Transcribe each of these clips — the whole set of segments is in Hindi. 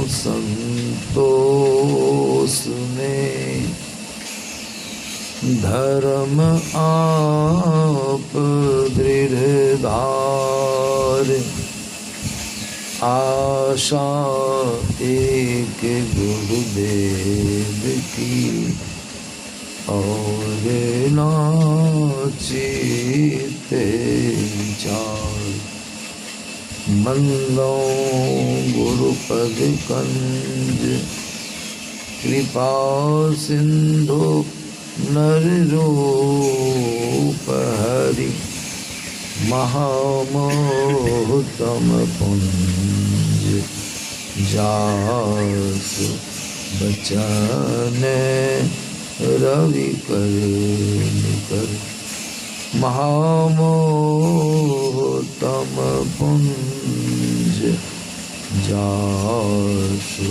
संतोष में धर्म आप दृढ़ धार, आशा एक गुरुदेव की और नाचिते चार। बंदो गुरुपद कंज कृपा सिंधु नर रूप हरि, महामोहतम पुंज जासु बचन रवि कर निकर। महामोहतम पुंज जासु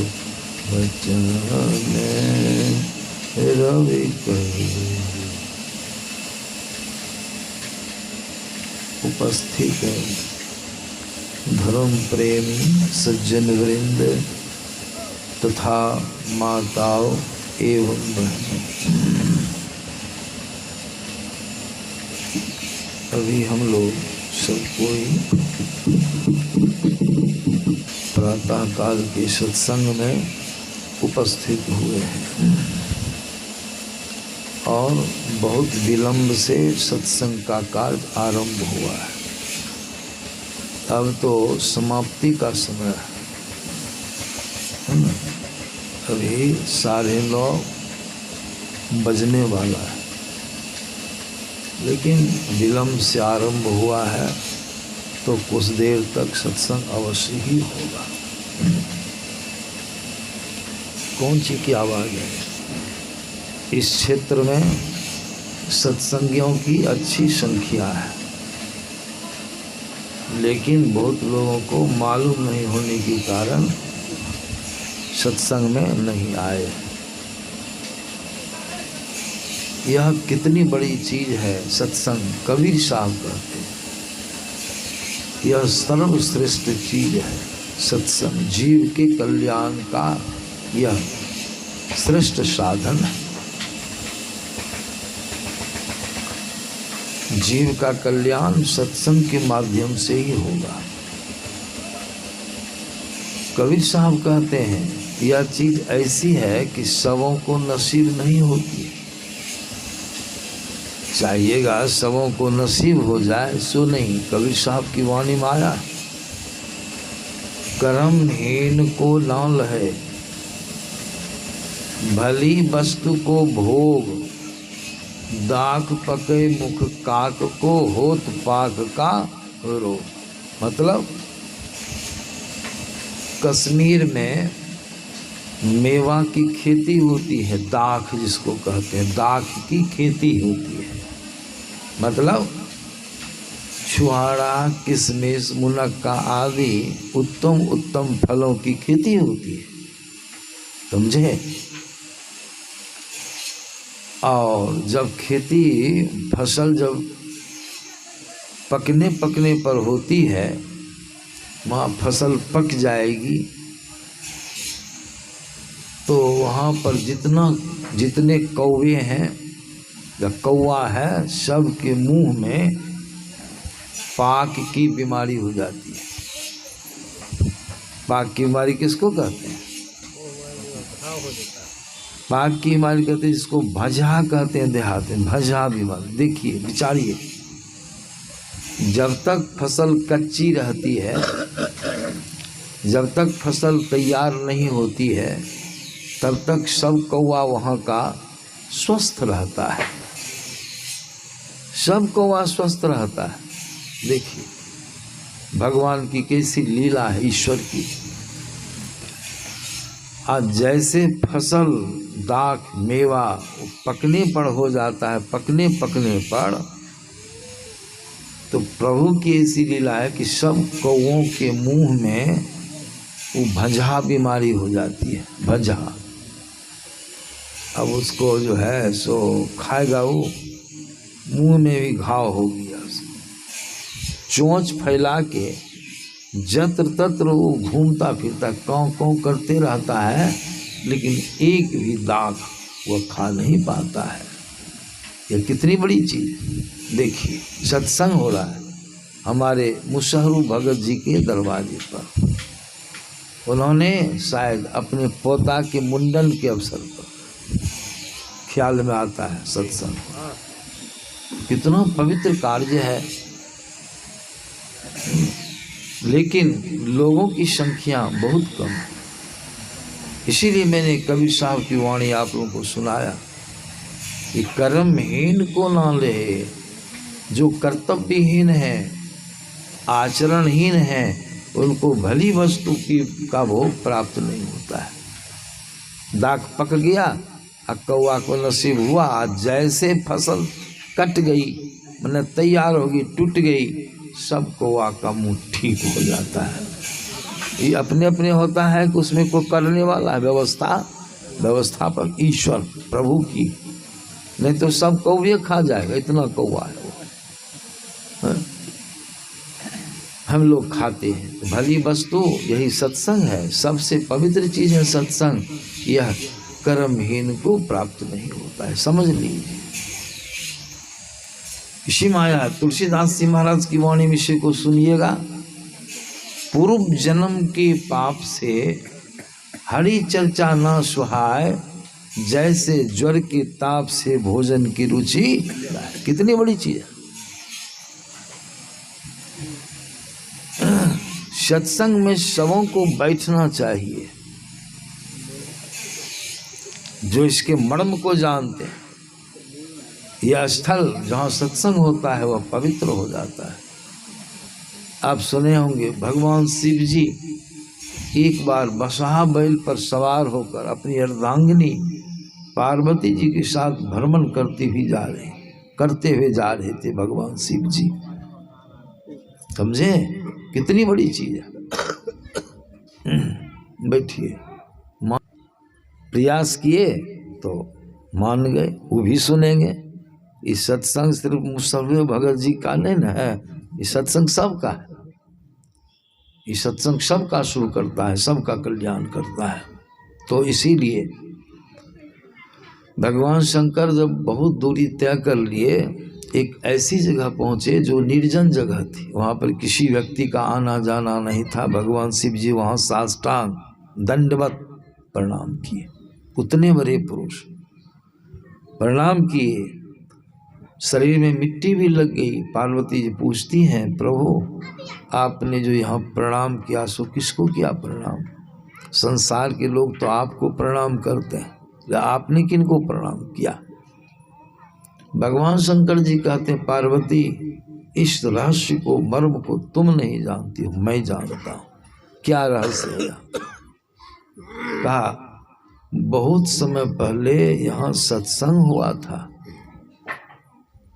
बचन रवि कर। उपस्थित है धर्म प्रेमी सज्जन वृंद तथा माताओं एवं बहनों, अभी हम लोग सब कोई प्रातः काल के सत्संग में उपस्थित हुए हैं और बहुत विलंब से सत्संग का कार्य आरंभ हुआ है। अब तो समाप्ति का समय है ना, अभी 9:30 बजने वाला है, लेकिन विलंब से आरंभ हुआ है तो कुछ देर तक सत्संग अवश्य ही होगा। कौन सी की आवाज़ है? इस क्षेत्र में सत्संगियों की अच्छी संख्या है, लेकिन बहुत लोगों को मालूम नहीं होने के कारण सत्संग में नहीं आए। यह कितनी बड़ी चीज है सत्संग। कबीर साहब कहते हैं यह सर्वश्रेष्ठ चीज है सत्संग। जीव के कल्याण का यह श्रेष्ठ साधन है। जीव का कल्याण सत्संग के माध्यम से ही होगा। कबीर साहब कहते हैं यह चीज ऐसी है कि सबों को नसीब नहीं होती। चाहिएगा सबों को नसीब हो जाए सो नहीं। कबीर साहब की वाणी माया, कर्महीन को न लहे भली वस्तु को भोग, दाख पके मुख काक को होत पाक का रोग। मतलब कश्मीर में मेवा की खेती होती है, दाख जिसको कहते हैं, दाख की खेती होती है। मतलब छुआड़ा, किशमिश, मुनक्का आदि उत्तम उत्तम फलों की खेती होती है, समझे। और जब खेती फसल जब पकने पर होती है, वहाँ फसल पक जाएगी तो वहाँ पर जितने कौवे हैं या कौवा है, सब के मुंह में पाक की बीमारी हो जाती है। पाक की बीमारी किसको कहते हैं? पाक की बीमारी कहते हैं जिसको भजा कहते हैं देहात में, भजा बीमारी। देखिए विचारिए, जब तक फसल कच्ची रहती है, जब तक फसल तैयार नहीं होती है, तब तक सब कौवा वहाँ का स्वस्थ रहता है, सब कौवा स्वस्थ रहता है। देखिए भगवान की कैसी लीला है, ईश्वर की। आज जैसे फसल दाख मेवा पकने पर हो जाता है, पकने पर तो प्रभु की ऐसी लीला है कि सब कौवों के मुंह में वो भजा बीमारी हो जाती है, भजा। अब उसको जो है सो खाएगा, वो मुंह में भी घाव हो गया। चोंच फैला के जत्र तत्र वो घूमता फिरता कौं कौं करते रहता है, लेकिन एक भी दाग वह खा नहीं पाता है। यह कितनी बड़ी चीज़। देखिए सत्संग हो रहा है हमारे मुसहरू भगत जी के दरवाजे पर। उन्होंने शायद अपने पोता के मुंडन के अवसर पर, ख्याल में आता है सत्संग, कितना पवित्र कार्य है, लेकिन लोगों की संख्या बहुत कम है। इसीलिए मैंने कबीर साहब की वाणी आप लोगों को सुनाया कि कर्महीन को ना ले, जो कर्तव्यहीन है, आचरणहीन है, उनको भली वस्तु का भोग प्राप्त नहीं होता है। दाग पक गया, कौआ को नसीब हुआ, जैसे फसल कट गई, मतलब तैयार होगी, टूट गई, सब कौआ का मुंह ठीक हो जाता है। ये अपने अपने होता है कि उसमें कोई करने वाला है, व्यवस्थापक ईश्वर प्रभु की, नहीं तो सब कौवे खा जाएगा, इतना कौआ है वो। हम लोग खाते हैं तो भली वस्तु यही सत्संग है, सबसे पवित्र चीज़ है सत्संग। यह कर्महीन को प्राप्त नहीं होता है, समझ लीजिए। इसी माया तुलसीदास जी महाराज की वाणी विषय को सुनिएगा। पूर्व जन्म के पाप से हरि चर्चा न सुहाय, जैसे ज्वर के ताप से भोजन की रुचि। कितनी बड़ी चीज है। सत्संग में सबों को बैठना चाहिए, जो इसके मर्म को जानते हैं। यह स्थल जहाँ सत्संग होता है वह पवित्र हो जाता है। आप सुने होंगे भगवान शिव जी एक बार बसहा बैल पर सवार होकर अपनी अर्धांगिनी पार्वती जी के साथ भ्रमण करते हुए जा रहे थे भगवान शिव जी। समझे कितनी बड़ी चीज है। बैठिए, प्रयास किए तो मान गए, वो भी सुनेंगे। इस सत्संग सिर्फ मुसलमान भगत जी का नहीं न है, ये सत्संग सबका है। ये सत्संग सबका शुरू करता है, सबका कल्याण करता है। तो इसीलिए भगवान शंकर जब बहुत दूरी तय कर लिए, एक ऐसी जगह पहुँचे जो निर्जन जगह थी, वहाँ पर किसी व्यक्ति का आना जाना नहीं था। भगवान शिव जी वहाँ साष्टांग दंडवत प्रणाम किए। उतने बड़े पुरुष प्रणाम किए, शरीर में मिट्टी भी लग गई। पार्वती जी पूछती हैं, प्रभु आपने जो यहाँ प्रणाम किया सो किसको किया प्रणाम? संसार के लोग तो आपको प्रणाम करते हैं, आपने किनको प्रणाम किया? भगवान शंकर जी कहते हैं, पार्वती इस रहस्य को, मर्म को तुम नहीं जानती हो, मैं जानता हूँ। क्या रहस्य है? कहा बहुत समय पहले यहाँ सत्संग हुआ था,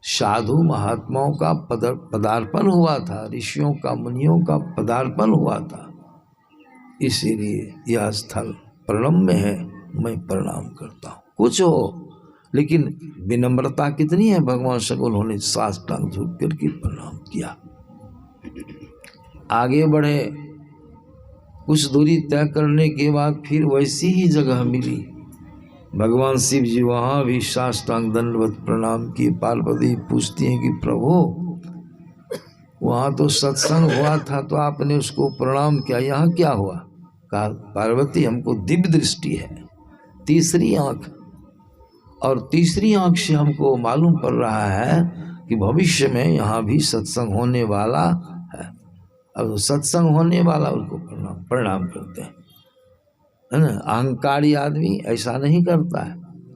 साधु महात्माओं का पदार्पण हुआ था, ऋषियों का मुनियों का पदार्पण हुआ था, इसीलिए यह स्थल प्रणम में है, मैं प्रणाम करता हूँ। कुछ हो, लेकिन विनम्रता कितनी है। भगवान शंकर उन्होंने साष्टांग झुक करके प्रणाम किया, आगे बढ़े। कुछ दूरी तय करने के बाद फिर वैसी ही जगह मिली। भगवान शिव जी वहाँ भी साष्टांग दंडवत प्रणाम किए। पार्वती पूछती हैं कि प्रभु वहाँ तो सत्संग हुआ था तो आपने उसको प्रणाम किया, यहाँ क्या हुआ? कहा पार्वती हमको दिव्य दृष्टि है, तीसरी आँख, और तीसरी आँख से हमको मालूम पड़ रहा है कि भविष्य में यहाँ भी सत्संग होने वाला है। अब सत्संग होने वाला उसको प्रणाम करते हैं, है ना। अहंकारी आदमी ऐसा नहीं करता है,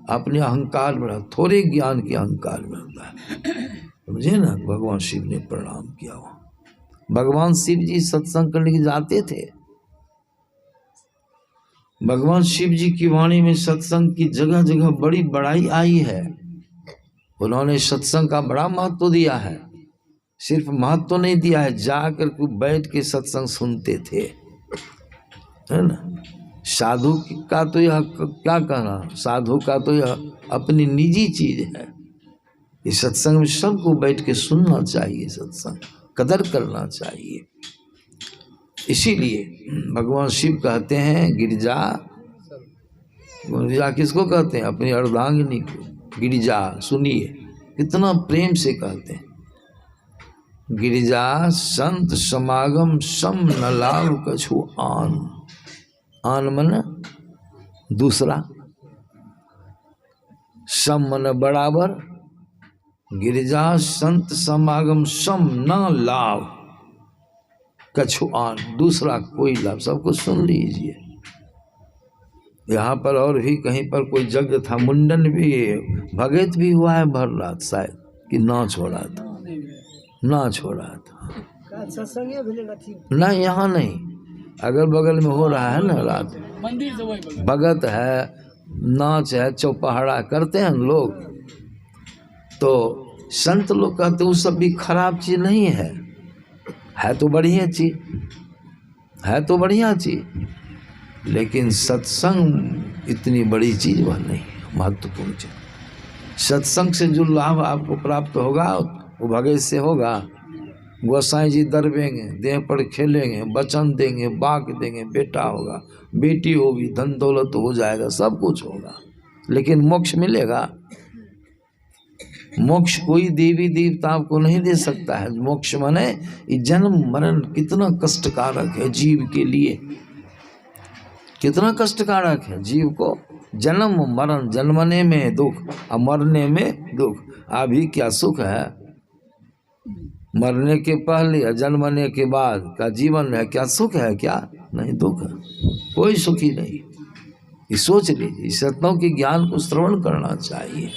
अपने अहंकार में, थोड़े ज्ञान के अहंकार में होता है, समझे ना। भगवान शिव ने प्रणाम किया। भगवान शिव जी सत्संग करने के जाते थे। भगवान शिव जी की वाणी में सत्संग की जगह जगह बड़ी बड़ाई आई है। उन्होंने सत्संग का बड़ा महत्व दिया है। सिर्फ महत्व नहीं दिया है, जाकर के बैठ के सत्संग सुनते थे, है ना। साधु का तो यह क्या कहना, साधु का तो यह अपनी निजी चीज है। इस सत्संग में सबको बैठ के सुनना चाहिए, सत्संग कदर करना चाहिए। इसीलिए भगवान शिव कहते हैं गिरिजा, गिरिजा किसको कहते हैं? अपनी अर्धांगिनी को गिरिजा। सुनिए कितना प्रेम से कहते हैं, गिरिजा संत समागम सम न लाभ कछु आन। आन मन दूसरा, सम मन बराबर, गिरिजा संत समागम सम न लाभ कछु आन, दूसरा कोई लाभ। सबको सुन लीजिए। यहाँ पर और भी कहीं पर कोई यज्ञ था, मुंडन भी, भगत भी हुआ है भर रात शायद, कि ना छोड़ा था, ना छोड़ा था। नहीं यहाँ नहीं, अगल बगल में हो रहा है ना रात, भगत है, नाच है, चौपहरा करते हैं लोग। तो संत लोग कहते वो सब भी खराब चीज नहीं है तो बढ़िया चीज है, तो बढ़िया चीज, लेकिन सत्संग इतनी बड़ी चीज वह नहीं, महत्वपूर्ण चीज। सत्संग से जो लाभ आपको प्राप्त होगा वो भगत से होगा। गोसाई जी दरबेंगे, देह पर खेलेंगे, वचन देंगे, बाक देंगे, बेटा होगा, बेटी होगी, धन दौलत हो जाएगा, सब कुछ होगा, लेकिन मोक्ष मिलेगा? मोक्ष कोई देवी देवता आपको नहीं दे सकता है। मोक्ष माने ये जन्म मरण कितना कष्टकारक है जीव के लिए, कितना कष्टकारक है जीव को। जन्म मरण, जन्मने में दुख और मरने में दुख। अभी क्या सुख है मरने के पहले या जन्मने के बाद का जीवन है? क्या सुख है? क्या नहीं, दुख है, कोई सुखी नहीं। ये सोच लीजिए, सत्यों के ज्ञान को श्रवण करना चाहिए।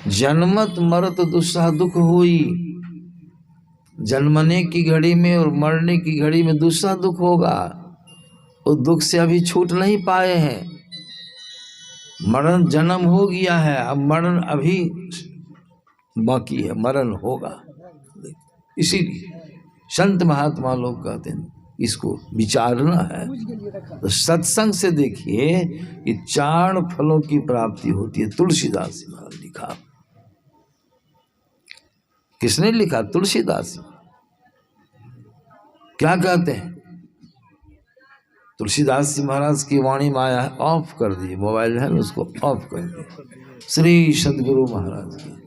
जन्मत मरत दुस्सह दुख हुई, जन्मने की घड़ी में और मरने की घड़ी में दूसरा दुख होगा। उस दुख से अभी छूट नहीं पाए हैं। मरण जन्म हो गया है, अब मरण अभी बाकी है, मरण होगा। इसीलिए संत महात्मा लोग कहते हैं इसको विचारना है। तो सत्संग से देखिए ये 4 फलों की प्राप्ति होती है। तुलसीदास जी महाराज लिखा, किसने लिखा? तुलसीदास। क्या कहते हैं? तुलसीदास जी महाराज की वाणी माया है, ऑफ कर दिए, मोबाइल है ना उसको ऑफ कर दिए। श्री सदगुरु महाराज की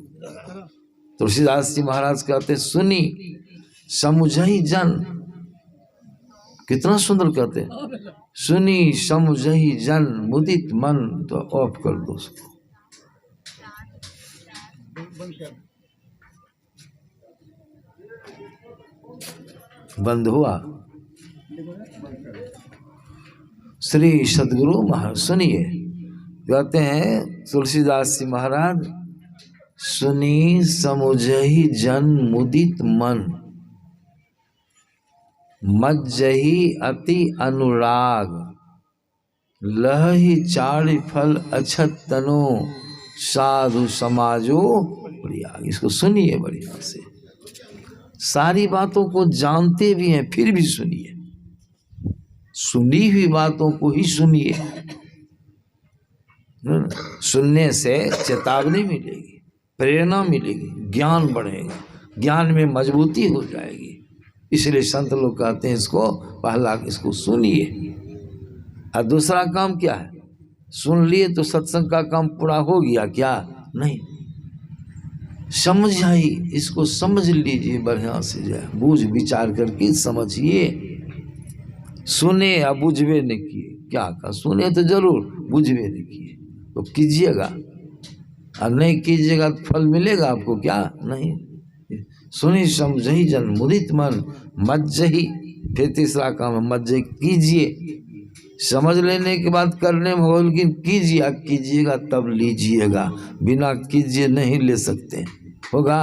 तुलसीदास जी महाराज कहते हैं सुनी समुझई जन, कितना सुंदर कहते हैं, सुनी समुझई जन मुदित मन। तो ऑफ कर दो उसको। बंद हुआ। श्री सदगुरु महाराज सुनिए, कहते हैं तुलसीदास जी महाराज, सुनी समुझहि जन मुदित मन, मज्जहि अति अनुराग, लहि 4 फल अछत तनो, साधु समाजो प्रयाग। इसको सुनिए बढ़िया से, सारी बातों को जानते भी हैं फिर भी सुनिए, सुनी हुई बातों को ही सुनिए। सुनने से चेतावनी मिलेगी, प्रेरणा मिलेगी, ज्ञान बढ़ेगा, ज्ञान में मजबूती हो जाएगी। इसलिए संत लोग कहते हैं इसको पहला इसको सुनिए। और दूसरा काम क्या है? सुन लिए तो सत्संग का काम पूरा हो गया क्या? नहीं, समझ आई, इसको समझ लीजिए बढ़िया से, जाए बूझ विचार करके समझिए। सुने या बुझवे नहीं किए, क्या कहा? सुने तो जरूर, बुझवे नहीं किए तो कीजिएगा, और नहीं कीजिएगा तो फल मिलेगा आपको क्या? नहीं। सुनी समझही जन मुदित मन, मज्जही। फिर तीसरा काम है मज्जही, कीजिए। समझ लेने के बाद करने में हो, लेकिन कीजिए, कीजिएगा तब लीजिएगा, बिना कीजिए नहीं ले सकते, होगा।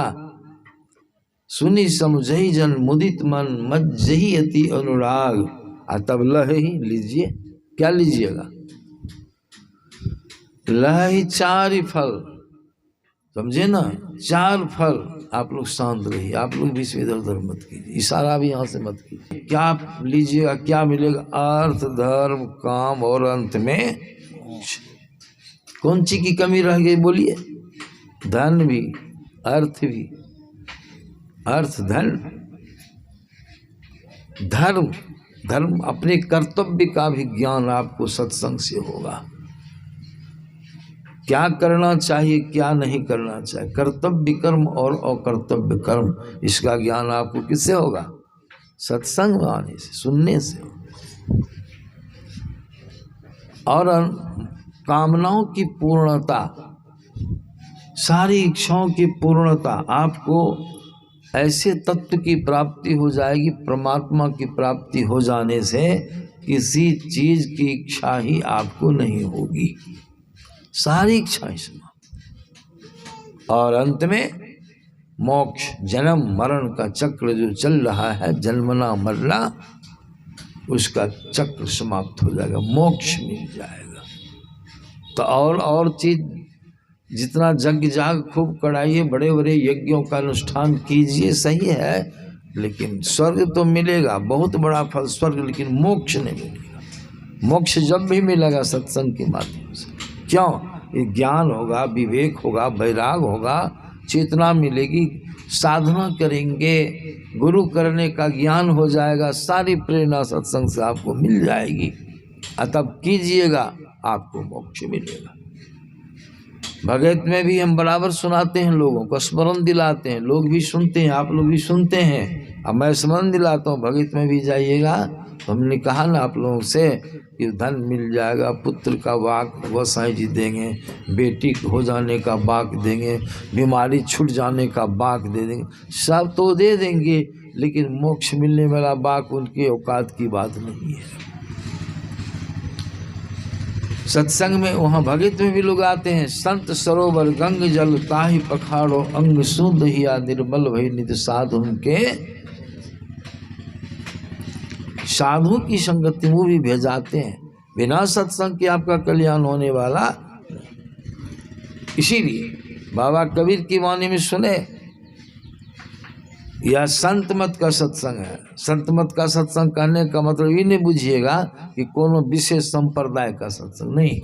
सुनी समझही जन मुदित मन, मज्जही अति अनुराग, और तब लही लीजिए। क्या लीजिएगा? लही 4 फल, समझे ना? 4 फल। आप लोग शांत रहिए, आप लोग बीच में इधर उधर मत कीजिए, इशारा भी यहाँ से मत कीजिए। क्या लीजिएगा? क्या मिलेगा? अर्थ धर्म काम और अंत में कौन सी की कमी रह गई बोलिए? धन भी, अर्थ भी, अर्थ धन धर्म धर्म अपने कर्तव्य का भी ज्ञान आपको सत्संग से होगा। क्या करना चाहिए क्या नहीं करना चाहिए, कर्तव्य कर्म और अकर्तव्य कर्म, इसका ज्ञान आपको किससे होगा? सत्संग में आने से, सुनने से। और कामनाओं की पूर्णता, सारी इच्छाओं की पूर्णता, आपको ऐसे तत्व की प्राप्ति हो जाएगी, परमात्मा की प्राप्ति हो जाने से किसी चीज की इच्छा ही आपको नहीं होगी, सारी इच्छाएं समाप्त। और अंत में मोक्ष, जन्म मरण का चक्र जो चल रहा है, जन्मना मरना, उसका चक्र समाप्त हो जाएगा, मोक्ष मिल जाएगा। तो और चीज जितना जग जाग खूब कड़ाइए, बड़े बड़े यज्ञों का अनुष्ठान कीजिए, सही है, लेकिन स्वर्ग तो मिलेगा, बहुत बड़ा फल स्वर्ग, लेकिन मोक्ष नहीं मिलेगा। मोक्ष जब भी मिलेगा सत्संग के माध्यम से। क्यों? ये ज्ञान होगा, विवेक होगा, वैराग होगा, चेतना मिलेगी, साधना करेंगे, गुरु करने का ज्ञान हो जाएगा, सारी प्रेरणा सत्संग से आपको मिल जाएगी। तब कीजिएगा, आपको मोक्ष मिलेगा। भगवत में भी हम बराबर सुनाते हैं, लोगों को स्मरण दिलाते हैं, लोग भी सुनते हैं, आप लोग भी सुनते हैं। अब मैं स्मरण दिलाता हूँ, भगवत में भी जाइएगा। तो हमने कहा ना आप लोगों से कि धन मिल जाएगा, पुत्र का वाक गोसाई जी देंगे, बेटी हो जाने का बाक देंगे, बीमारी छूट जाने का बाक दे देंगे, सब तो दे देंगे, लेकिन मोक्ष मिलने वाला बाक उनके औकात की बात नहीं है। सत्संग में वहाँ भगत में भी लोग आते हैं, संत सरोवर गंग जल ताहि पखाड़ो, अंग शुद्ध हिया निर्मल भई नित साधु उनके। साधु की संगति वो भी भेजाते हैं, बिना सत्संग के आपका कल्याण होने वाला। इसीलिए बाबा कबीर की वाणी में सुने, यह संत मत का सत्संग है। संत मत का सत्संग करने का मतलब ये नहीं बुझिएगा कि कोनो विशेष संप्रदाय का सत्संग, नहीं।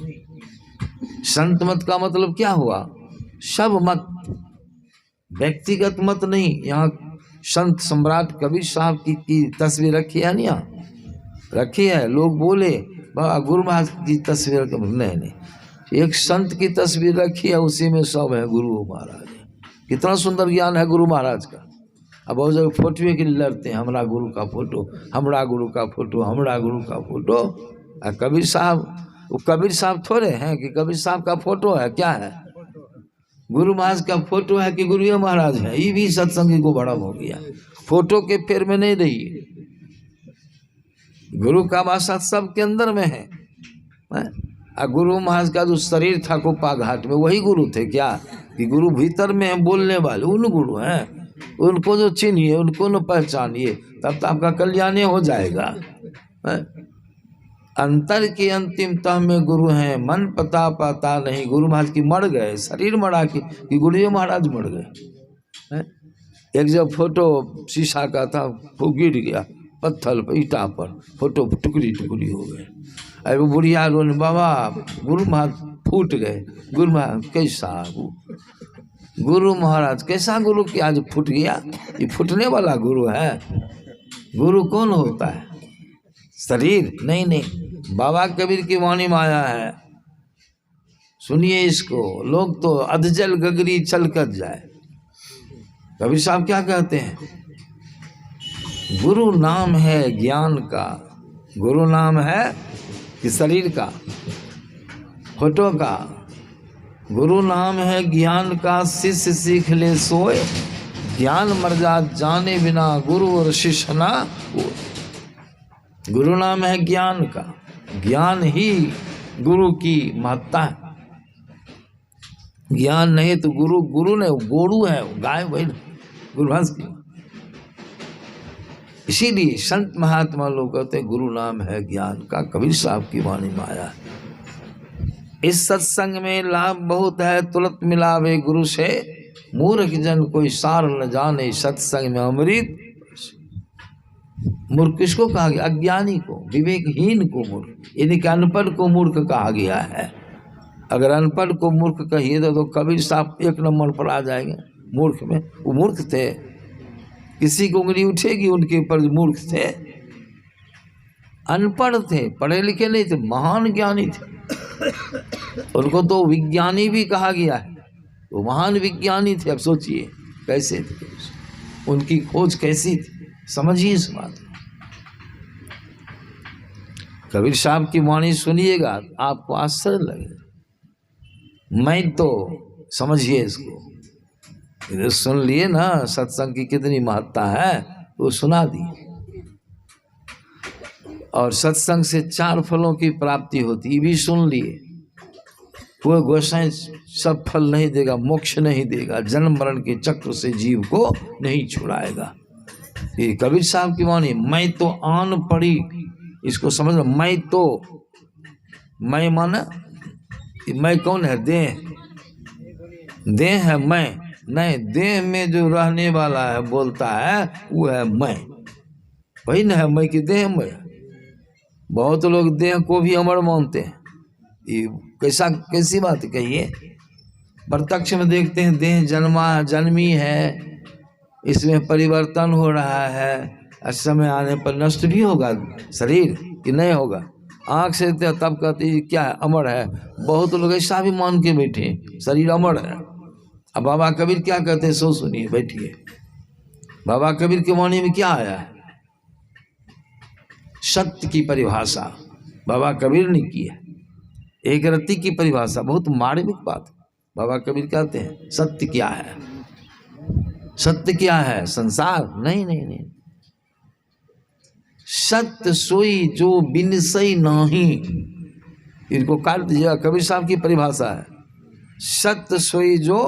संत मत का मतलब क्या हुआ? सब मत, व्यक्तिगत मत नहीं। यहाँ संत सम्राट कबीर साहब की तस्वीर रखी है, नहीं रखी है। लोग बोले बाबा गुरु महाराज की तस्वीर, नहीं, एक संत की तस्वीर रखी है, उसी में सब है गुरु महाराज। कितना सुंदर ज्ञान है गुरु महाराज का। अब बहुत जगह फोटो के लिए लड़ते हैं, हमारा गुरु का फोटो, हमारा गुरु का फोटो, हमारा गुरु का फोटो। कबीर साहब, वो कबीर साहब थोड़े हैं कि कबीर साहब का फोटो है, क्या है? गुरु महाराज का फोटो है कि गुरु महाराज है? ये भी सत्संगी को बड़ा हो गया, फोटो के फेर में नहीं रही। गुरु का वासा सबके अंदर में है। गुरु महाराज का जो शरीर था कोपा घाट में, वही गुरु थे क्या? कि गुरु भीतर में है, बोलने वाले उन गुरु हैं। उनको जो चिन्हिए, उनको न पहचानिए, तब तो आपका कल्याण हो जाएगा। अंतर की अंतिम तह में गुरु हैं, मन पता पाता नहीं। गुरु महाराज की मर गए, शरीर मरा कि गुरु महाराज मर गए। एक जब फोटो शीशा का था, वो गिर गया पत्थर पर, ईटा पर, फोटो टुकड़ी टुकड़ी हो गए। अरे वो बुढ़िया रोने, बाबा गुरु महाराज फूट गए। गुरु महाराज कैसा गुरु महाराज, कैसा गुरु कि आज फूट गया? ये फूटने वाला गुरु है। गुरु कौन होता है? शरीर नहीं, नहीं। बाबा कबीर की वाणी में आया है, सुनिए इसको। लोग तो अधजल गगरी चल कर जाए। कबीर साहब क्या कहते हैं? गुरु नाम है ज्ञान का। गुरु नाम है कि शरीर का, फोटो का? गुरु नाम है ज्ञान का, शिष्य सीख ले सोए। ज्ञान मर्याद जाने बिना गुरु और शिष्य ना हो। गुरु नाम है ज्ञान का, ज्ञान ही गुरु की महत्ता है। ज्ञान नहीं तो गुरु, गुरु ने गोरू है, गाय वही गुरुवंश की। इसीलिए संत महात्मा लोग कहते गुरु नाम है ज्ञान का। कबीर साहब की वाणी में आया है। इस सत्संग में लाभ बहुत है, तुरंत मिलावे गुरु से। मूर्ख जन कोई सार न जाने, सत्संग में अमृत। मूर्ख किसको कहा गया? अज्ञानी को, विवेकहीन को मूर्ख, यानी कि अनपढ़ को मूर्ख कहा गया है। अगर अनपढ़ को मूर्ख कहिए तो कबीर साहब एक नंबर पर आ जाएंगे मूर्ख में। वो मूर्ख थे, किसी को उंगली उठेगी उनके ऊपर, मूर्ख थे। अनपढ़ थे, पढ़े लिखे नहीं थे, महान ज्ञानी थे। उनको तो विज्ञानी भी कहा गया है, वो महान विज्ञानी थे। अब सोचिए कैसे थे, उनकी खोज कैसी थी, समझिए इस बात को। कबीर साहब की वाणी सुनिएगा आपको आश्चर्य लगेगा। मैं तो समझिए इसको, सुन लिए ना सत्संग की कितनी महत्ता है, वो सुना दी। और सत्संग से 4 फलों की प्राप्ति होती, ये भी सुन लिए। वो गोसाई सब फल नहीं देगा, मोक्ष नहीं देगा, जन्म मरण के चक्र से जीव को नहीं छुड़ाएगा। ये कबीर साहब की वाणी। मैं तो आन पड़ी, इसको समझ लो। मैं माना, मैं कौन है? देह, देह है मैं नहीं। देह में जो रहने वाला है बोलता है वो है मैं, वही न है मैं की देह में। बहुत लोग देह को भी अमर मानते हैं, ये कैसी बात कहिए। प्रत्यक्ष में देखते हैं देह जन्मी है, इसमें परिवर्तन हो रहा है, समय आने पर नष्ट भी होगा शरीर कि नहीं होगा। आँख से तब कहते क्या है, अमर है। बहुत लोग ऐसा भी मान के बैठे शरीर अमर है। अब बाबा कबीर क्या कहते हैं सो सुनिए, बैठिए। बाबा कबीर के वाणी में क्या आया है? सत्य की परिभाषा बाबा कबीर ने की है। एक रत्ती की परिभाषा, बहुत मार्मिक बात। बाबा कबीर कहते हैं सत्य क्या है? सत्य क्या है? संसार नहीं नहीं नहीं। सत्य सोई जो बिनसई नहीं, इनको काट दीजिएगा। कबीर साहब की परिभाषा है सत्य सोई जो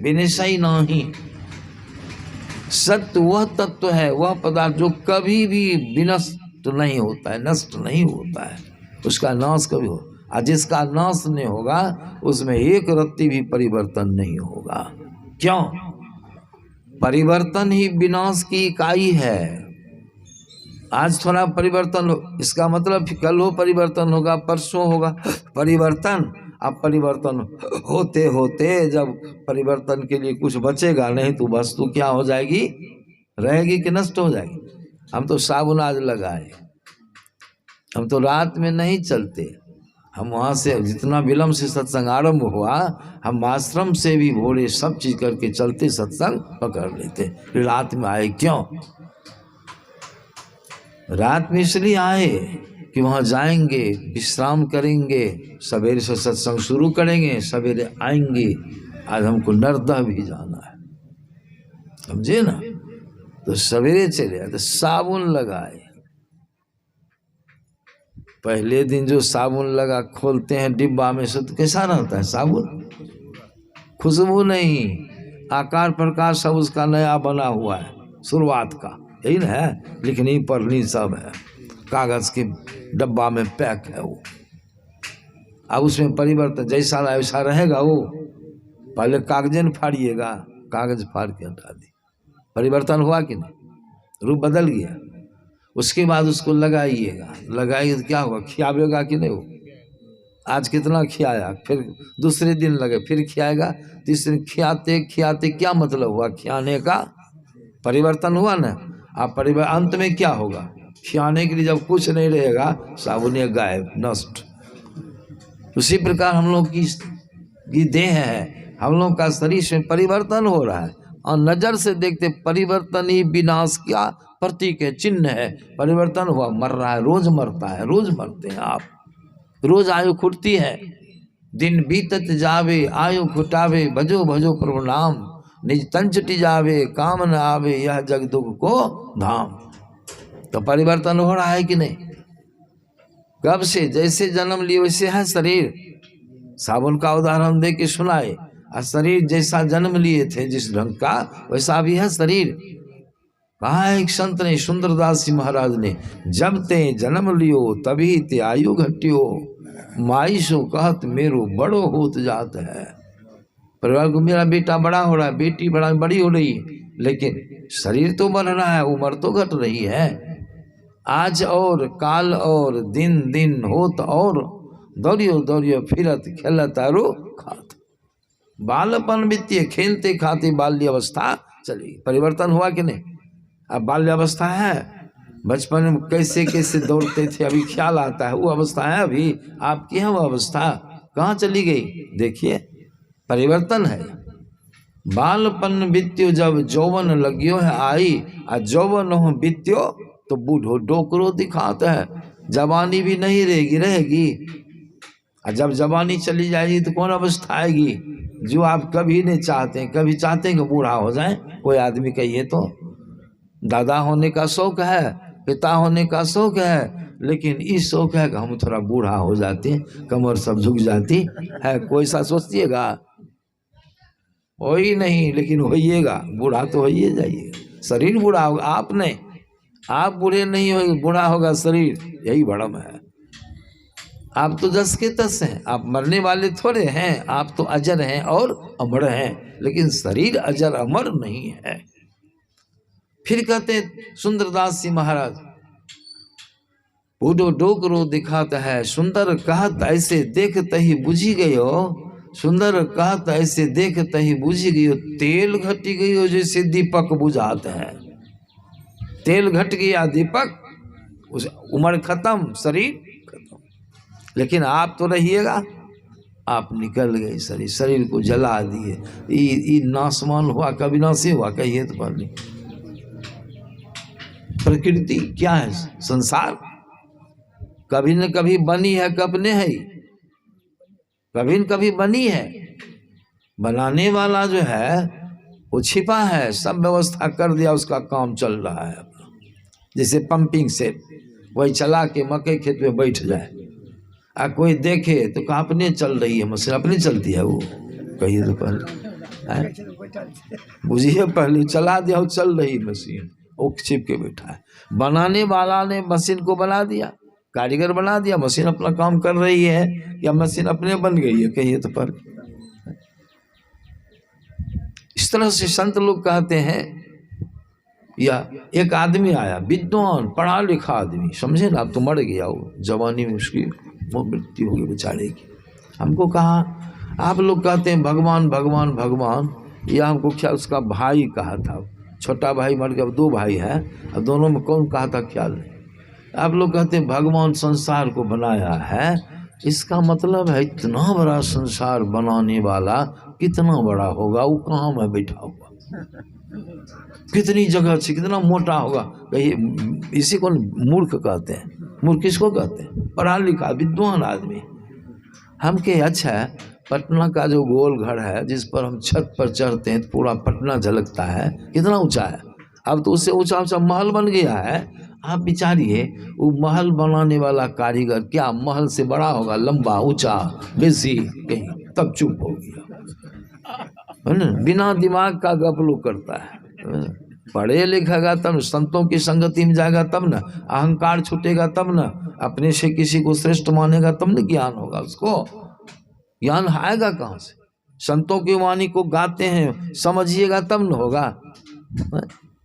बिनसई नहीं। सत्य वह तत्व है, वह पदार्थ जो कभी भी विनष्ट नहीं होता है, नष्ट नहीं होता है, उसका नाश कभी हो। और जिसका नाश नहीं होगा उसमें एक रत्ती भी परिवर्तन नहीं होगा। क्यों? परिवर्तन ही विनाश की इकाई है। आज थोड़ा परिवर्तन हो, इसका मतलब कल हो परिवर्तन होगा, परसों होगा परिवर्तन। अब परिवर्तन होते होते जब परिवर्तन के लिए कुछ बचेगा नहीं तो वस्तु क्या हो जाएगी, रहेगी कि नष्ट हो जाएगी। हम तो साबुन आज लगाए, हम तो रात में नहीं चलते। हम वहाँ से जितना विलम्ब से सत्संग आरंभ हुआ, हम आश्रम से भी भोरे सब चीज करके चलते, सत्संग पकड़ लेते। फिर रात में आए क्यों? रात में इसलिए आए कि वहाँ जाएंगे, विश्राम करेंगे, सवेरे से सत्संग शुरू करेंगे, सवेरे आएंगे। आज हमको नर्मदा भी जाना है, समझे ना। तो सवेरे चले आए, तो साबुन लगाए। पहले दिन जो साबुन लगा खोलते हैं डिब्बा में से, तो कैसा रहता है साबुन? खुशबू नहीं, आकार प्रकार सब उसका नया बना हुआ है, शुरुआत का यही ना है। लिखनी पढ़नी सब है, कागज के डब्बा में पैक है वो। अब उसमें परिवर्तन जैसा वैसा रहेगा वो। पहले कागजन फाड़िएगा, कागज फाड़ के हटा दी, परिवर्तन हुआ कि नहीं? रूप बदल गया। उसके बाद उसको लगाइएगा, लगाइए तो क्या होगा? खियावेगा कि नहीं? वो आज कितना खियाया, फिर दूसरे दिन लगे फिर खियाएगा, तीसरे खियाते खियाते क्या मतलब हुआ? खियाने का परिवर्तन हुआ ना। अब अंत में क्या होगा? खियाने के लिए जब कुछ नहीं रहेगा, साबुन गायब, नष्ट। उसी प्रकार हम लोग की देह है, हम लोग का शरीर में परिवर्तन हो रहा है और नजर से देखते परिवर्तन ही विनाश का प्रतीक है, चिन्ह है। परिवर्तन हुआ, मर रहा है, रोज मरता है, रोज मरते हैं आप। रोज आयु खुटती है, दिन बीतत जावे आयु खुटावे, भजो भजो प्रभु नाम, निज तंचटी जावे काम न आवे, यह जग दुख को धाम। तो परिवर्तन हो रहा है कि नहीं? कब से? जैसे जन्म लिए वैसे है शरीर। साबुन का उदाहरण दे के सुनाए। शरीर जैसा जन्म लिए थे जिस ढंग का, वैसा भी है शरीर। कहा एक संत ने, सुंदरदास जी महाराज ने, जब ते जन्म लियो तभी ते आयु घटियो, माई सो कहत मेरो बड़ो होत जात है। परिवार को मेरा बेटा बड़ा हो रहा है, बेटी बड़ी हो रही है, लेकिन शरीर तो बढ़ रहा है, उम्र तो घट रही है। आज और काल और दिन दिन होत और, दौड़ियो दौड़ियो फिरत खेलत आरो खात। बालपन बीतिए खेलते खाते बाल्य अवस्था चली। परिवर्तन हुआ कि नहीं? अब बाल्यावस्था है, बचपन में कैसे कैसे दौड़ते थे, अभी ख्याल आता है, वो अवस्था है अभी आपकी है, वो अवस्था कहाँ चली गई? देखिए परिवर्तन है। बालपन बीत्यो जब जौवन लगियो है आई, आ जौवन हो बीत्यो तो बूढ़ो डोकरो दिखाता है। जवानी भी नहीं रहेगी, रहेगी। और जब जवानी चली जाएगी तो कौन अवस्था आएगी? जो आप कभी नहीं चाहते, कभी चाहते हैं कि बूढ़ा हो जाए। कोई आदमी कहिए तो दादा होने का शौक है, पिता होने का शौक है, लेकिन इस शौक है कि हम थोड़ा बूढ़ा हो जाते, कमर सब झुक जाती है। कोई सा सोचिएगा? हो ही नहीं, लेकिन होइएगा, बूढ़ा तो होइए जाइए। शरीर बूढ़ा होगा, आप नहीं, आप बूढ़े नहीं होंगे, बूढ़ा होगा शरीर, यही भ्रम है। आप तो जस के तस हैं, आप मरने वाले थोड़े हैं, आप तो अजर हैं और अमर हैं, लेकिन शरीर अजर अमर नहीं है। फिर कहते सुंदरदास जी महाराज, बूढ़ो डोकरो दिखाता है, सुंदर कहत ऐसे देखते ही बुझी गयो, सुंदर कहत ऐसे देखते ही बुझी गयो, तेल घटी गयो जैसे दीपक बुझाते हैं। तेल घट गया दीपक, उस उम्र खत्म, शरीर खत्म। लेकिन आप तो रहिएगा, आप निकल गए शरीर, शरीर को जला दिए। ये नासमान हुआ, कभी नासी हुआ, कहिए तो पहले। प्रकृति क्या है? संसार कभी न कभी बनी है, कब ने है, कभी न कभी बनी है। बनाने वाला जो है वो छिपा है, सब व्यवस्था कर दिया, उसका काम चल रहा है। जैसे पंपिंग सेट, वही चला के मकई खेत में बैठ जाए, आ कोई देखे तो कहा अपने चल रही है मशीन, अपनी चलती है वो, कहिए तो पहले बुझिए, पहले चला दिया वो चल रही मशीन, वो छिप के बैठा है। बनाने वाला ने मशीन को बना दिया, कारीगर बना दिया, मशीन अपना काम कर रही है, या मशीन अपने बन गई है, कहिए तो पर। इस तरह से संत लोग कहते हैं। या एक आदमी आया, विद्वान पढ़ा लिखा आदमी, समझे ना, अब तो मर गया वो, जवानी में उसकी मृत्यु हो गई बेचारे की। हमको कहा, आप लोग कहते हैं भगवान भगवान भगवान, या हमको ख्याल उसका भाई कहा था, छोटा भाई मर गया, अब 2 भाई हैं, अब दोनों में कौन कहा था ख्याल नहीं। आप लोग कहते हैं भगवान संसार को बनाया है, इसका मतलब है इतना बड़ा संसार बनाने वाला कितना बड़ा होगा, वो कहाँ में बैठा होगा, कितनी जगह से, कितना मोटा होगा। कहिए इसी को मूर्ख कहते हैं। मूर्ख किसको कहते हैं? पढ़ा लिखा विद्वान आदमी। हम के अच्छा है, पटना का जो गोल घर है जिस पर हम छत पर चढ़ते हैं तो पूरा पटना झलकता है, कितना ऊंचा है। अब तो उससे ऊंचा ऊंचा महल बन गया है। आप विचारिए, वो महल बनाने वाला कारीगर क्या महल से बड़ा होगा, लंबा ऊंचा बेसी, कहीं तब चुप हो गया है ना। बिना दिमाग का गप लोग करता है। पढ़े लिखेगा तब, संतों की संगति में जाएगा तब ना, अहंकार छूटेगा तब ना, अपने से किसी को श्रेष्ठ मानेगा तब न ज्ञान होगा उसको। ज्ञान आएगा कहाँ से? संतों की वाणी को गाते हैं, समझिएगा तब न होगा।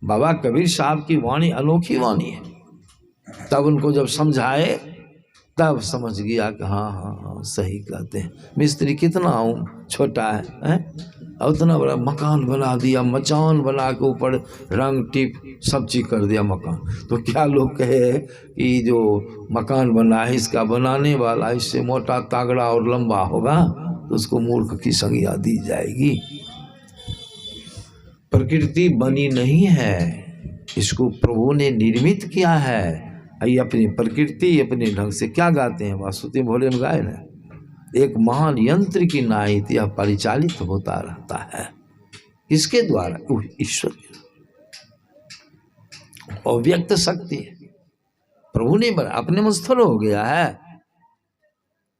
बाबा कबीर साहब की वाणी अनोखी वाणी है, तब उनको जब समझाए तब समझ गया कि हाँ हाँ हाँ सही कहते हैं। मिस्त्री कितना छोटा है? और उतना बड़ा मकान बना दिया, मचान बना के ऊपर रंग टिप सब चीज कर दिया मकान। तो क्या लोग कहे कि जो मकान बना है इसका बनाने वाला इससे मोटा तागड़ा और लंबा होगा, तो उसको मूर्ख की संज्ञा दी जाएगी। प्रकृति बनी नहीं है, इसको प्रभु ने निर्मित किया है। ये अपनी प्रकृति अपने ढंग से क्या गाते हैं, वासुदेव भोले में गाए ना, एक महान यंत्र की नाई यह परिचालित होता रहता है। किसके द्वारा? ईश्वर के। अव्यक्त शक्ति प्रभु ने बना, अपने में स्थल हो गया है।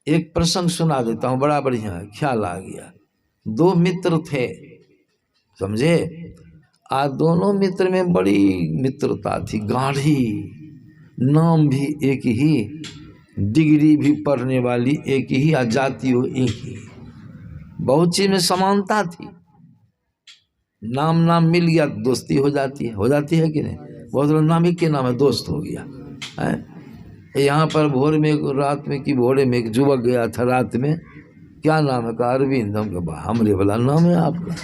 एक प्रसंग सुना देता हूँ, बड़ा बढ़िया ख्याल आ गया। 2 मित्र थे, समझे। आज दोनों मित्र में बड़ी मित्रता थी, गाढ़ी, नाम भी एक ही, डिग्री भी पढ़ने वाली एक ही, आ जाति हो एक ही, बहुत चीज में समानता थी। नाम मिल गया दोस्ती हो जाती है कि नहीं? बहुत लोग नाम एक के नाम है दोस्त हो गया है। यहाँ पर भोर में रात में कि भोरे में एक युवक गया था रात में, क्या नाम है? कहा अरविंद। हमरे वाला नाम है आपका?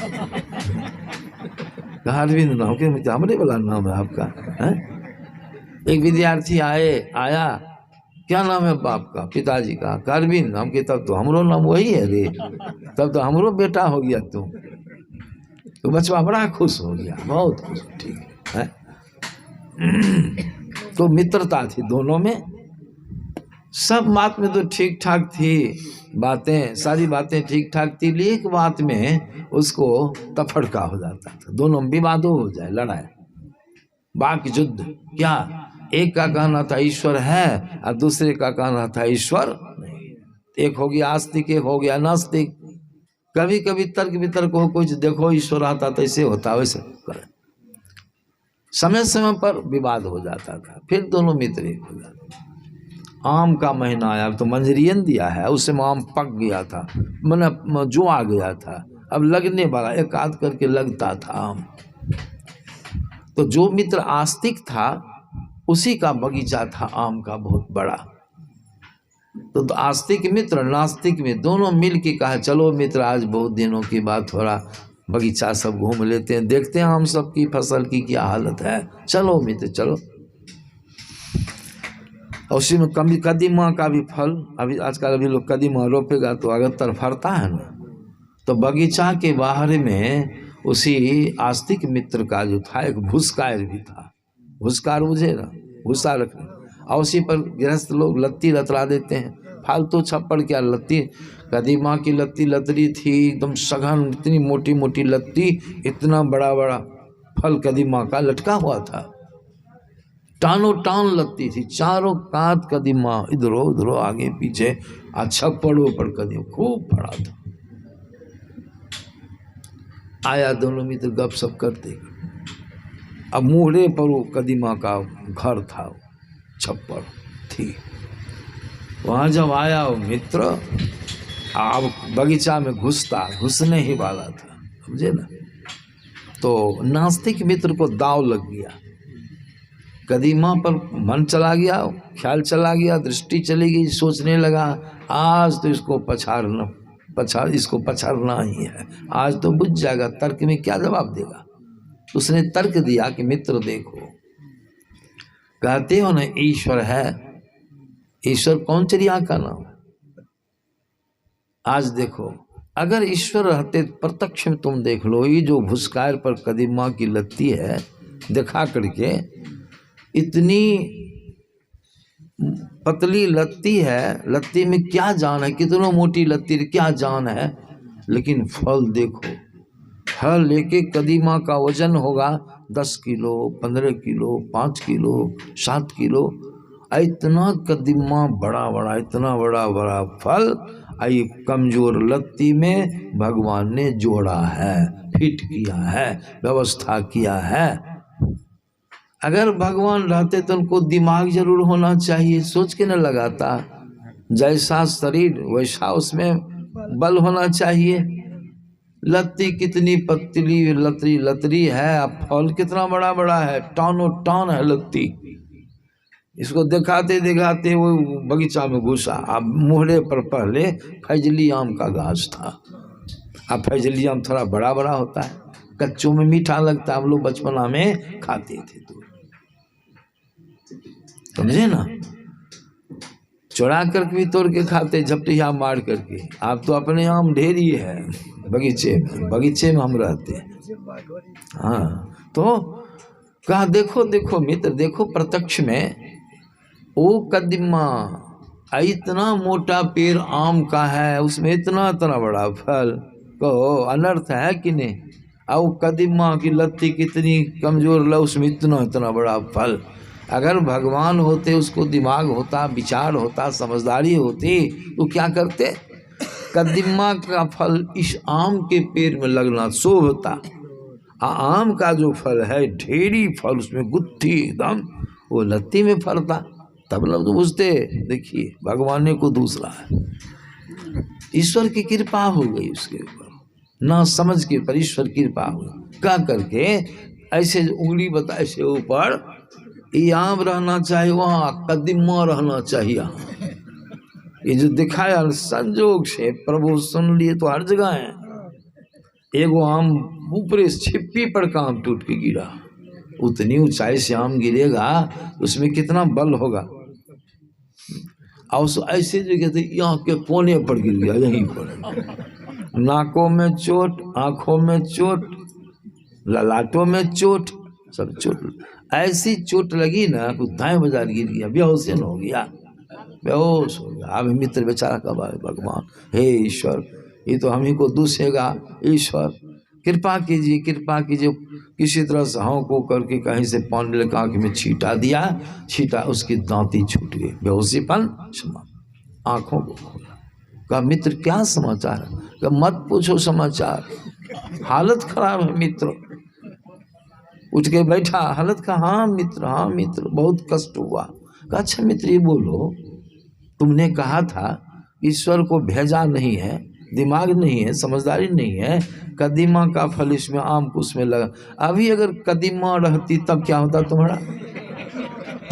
कहा अरविंद नाम के, हमरे वाला नाम है आपका है? एक विद्यार्थी आया, क्या नाम है बाप का, पिताजी का, अरविंद। हम के तब तो हमरो नाम वही है रे, तब तो हमरो बेटा हो गया तुम। तो बच्चा बड़ा खुश हो गया, बहुत खुश। ठीक है। तो मित्रता थी दोनों में, सब बात में तो ठीक ठाक थी, बातें सारी बातें ठीक ठाक थी। लेकिन एक बात में उसको तफड़का हो जाता था, दोनों विवादों हो जाए, लड़ाई, वाक युद्ध। क्या, एक का कहना था ईश्वर है और दूसरे का कहना था ईश्वर नहीं। एक हो गया आस्तिक, एक हो गया नास्तिक। कभी कभी तर्क वितर्क हो, कुछ देखो ईश्वर आता तो ऐसे होता, वैसे करे। समय समय पर विवाद हो जाता था, फिर दोनों मित्र एक हो जाते। आम का महीना आया, तो मंजरियन दिया है, उससे आम पक गया था, मैंने जो आ गया था, अब लगने वाला, एक आध करके लगता था आम। तो जो मित्र आस्तिक था उसी का बगीचा था आम का बहुत बड़ा। तो आस्तिक मित्र नास्तिक में दोनों मिल के कहा, चलो मित्र आज बहुत दिनों की बात, थोड़ा बगीचा सब घूम लेते हैं, देखते हैं हम सब की फसल की क्या हालत है। चलो मित्र चलो। और उसी में कभी कदीमा का भी फल, अभी आजकल अभी लोग कदीमा रोपेगा तो अगत्तर फरता है ना। तो बगीचा के बाहर में उसी आस्तिक मित्र का जो था एक भूसकार भी था। भूसकार बुझे ना, भूसा रखने, और उसी पर गृहस्थ लोग लत्ती लतरा देते हैं, फालतू छप्पड़ क्या लत्ती। कदीमा की लत्ती लतरी थी एकदम सघन, इतनी मोटी मोटी लत्ती, इतना बड़ा बड़ा फल कदीमा का लटका हुआ था, टानो टान लत्ती थी, चारों कांत कदीमा, इधरो उधरो आगे पीछे, छप्पड़ों पर कदीमा खूब फड़ा था। आया, दोनों मित्र गप सप करते, अब मुहरे पर वो कदीमा का घर था, छप्पड़ थी। वहाँ जब आया वो मित्र, अब बगीचा में घुसने ही वाला था, समझे ना। तो नास्तिक मित्र को दाव लग गया, कदीमा पर मन चला गया, ख्याल चला गया, दृष्टि चली गई, सोचने लगा आज तो इसको इसको पछाड़ना ही है, आज तो बुझ जाएगा, तर्क में क्या जवाब देगा। उसने तर्क दिया कि मित्र देखो, कहते हो ना ईश्वर है, ईश्वर कौन चिड़िया का नाम है। आज देखो, अगर ईश्वर रहते प्रत्यक्ष में तुम देख लो, ये जो भूसकार पर कदीमा की लत्ती है, दिखा करके इतनी पतली लत्ती है, लत्ती में क्या जान है, कितनों मोटी लत्ती, क्या जान है। लेकिन फल देखो, फल लेके कदीमा का वजन होगा 10 किलो, 15 किलो, 5 किलो, 7 किलो, इतना कदीमा बड़ा बड़ा, इतना बड़ा बड़ा फल, आई कमजोर लत्ती में भगवान ने जोड़ा है, फिट किया है, व्यवस्था किया है। अगर भगवान रहते तो उनको दिमाग जरूर होना चाहिए, सोच के न लगाता, जैसा शरीर वैसा उसमें बल होना चाहिए। लत्ती कितनी पतली लतरी है, अब फल कितना बड़ा बड़ा है, टानो टान है लत्ती। इसको दिखाते दिखाते वो बगीचा में घुसा। अब मोहरे पर पहले फैजली आम का गाछ था, अब फैजली आम थोड़ा बड़ा बड़ा होता है, कच्चों में मीठा लगता है, हम लोग बचपना में खाते थे, तो समझे ना, चुरा करके भी तोड़ के खाते, झपटिया मार करके। आप तो अपने आम ढेरी है बगीचे में हम रहते हैं। हाँ, तो कहा देखो देखो मित्र, देखो प्रत्यक्ष में वो कदीमा, इतना मोटा पेड़ आम का है, उसमें इतना इतना बड़ा फल, कहो अनर्थ है कि नहीं। और कदीमा की लत्ती कितनी कमजोर, उसमें इतना इतना बड़ा फल। अगर भगवान होते, उसको दिमाग होता, विचार होता, समझदारी होती, तो क्या करते, कदीमा का फल इस आम के पेड़ में लगना शोभता। आम का जो फल है ढेरी फल, उसमें गुत्थी एकदम, वो लत्ती में फलता, तब लोग तो बुझते, देखिए भगवान को दूसरा है, ईश्वर की कृपा हो गई उसके ऊपर, ना समझ के पर ईश्वर की कृपा हो क्या करके ऐसे उंगली बताए से ऊपर, ये आम रहना चाहिए वहाँ, कदीमा रहना चाहिए। ये जो दिखाया संजोग से प्रभु सुन लिए तो हर जगह है। एगो आम ऊपरे छिप्पी पर काम टूट के गिरा, उतनी ऊंचाई से आम गिरेगा उसमें कितना बल होगा। और ऐसे जगह थे यहाँ के कोने पर गिर गया, यहीं पर नाकों में चोट, आंखों में चोट, ललाटों में चोट, सब चोट। ऐसी चोट लगी ना कि दाएं बाजार गिर गया, बेहोश हो गया, बेहोश हो गया। अब मित्र बेचारा कब आए, भगवान हे ईश्वर ये तो हम ही को दूसेगा, ईश्वर कृपा कीजिए, कृपा कीजिए। किसी तरह से हाँ को करके कहीं से पानी लेकर आँख में छीटा दिया, छीटा उसकी दांती छूट गई, बेहोशीपन समाप्त। आँखों को खोला, कहा मित्र क्या समाचार है? कहा मत पूछो समाचार, हालत खराब है मित्र। उठ के बैठा, हालत का हाँ मित्र बहुत कष्ट हुआ। कहा अच्छा मित्र ये बोलो, तुमने कहा था ईश्वर को भेजा नहीं है, दिमाग नहीं है, समझदारी नहीं है, कदीमा का फल इसमें आम को उसमें लगा। अभी अगर कदीमा रहती तब क्या होता तुम्हारा?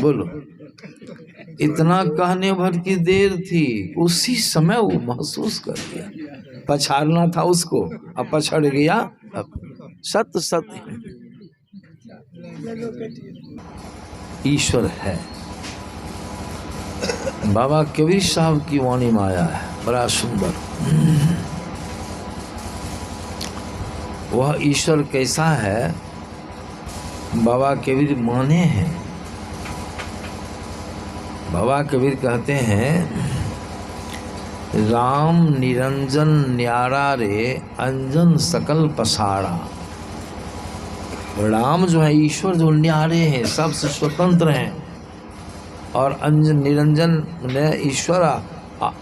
बोलो। इतना कहने भर की देर थी, उसी समय वो महसूस कर लिया। पछाड़ना था उसको, अब पछड़ गया। अब सत्य सत्य ईश्वर है। बाबा कबीर साहब की वाणी में आया है, बड़ा सुंदर। वह ईश्वर कैसा है बाबा कबीर माने हैं। बाबा कबीर कहते हैं राम निरंजन न्यारा रे अंजन सकल पसारा। राम जो है ईश्वर जो न्यारे हैं, सबसे स्वतंत्र हैं, और अंजन निरंजन ने ईश्वर,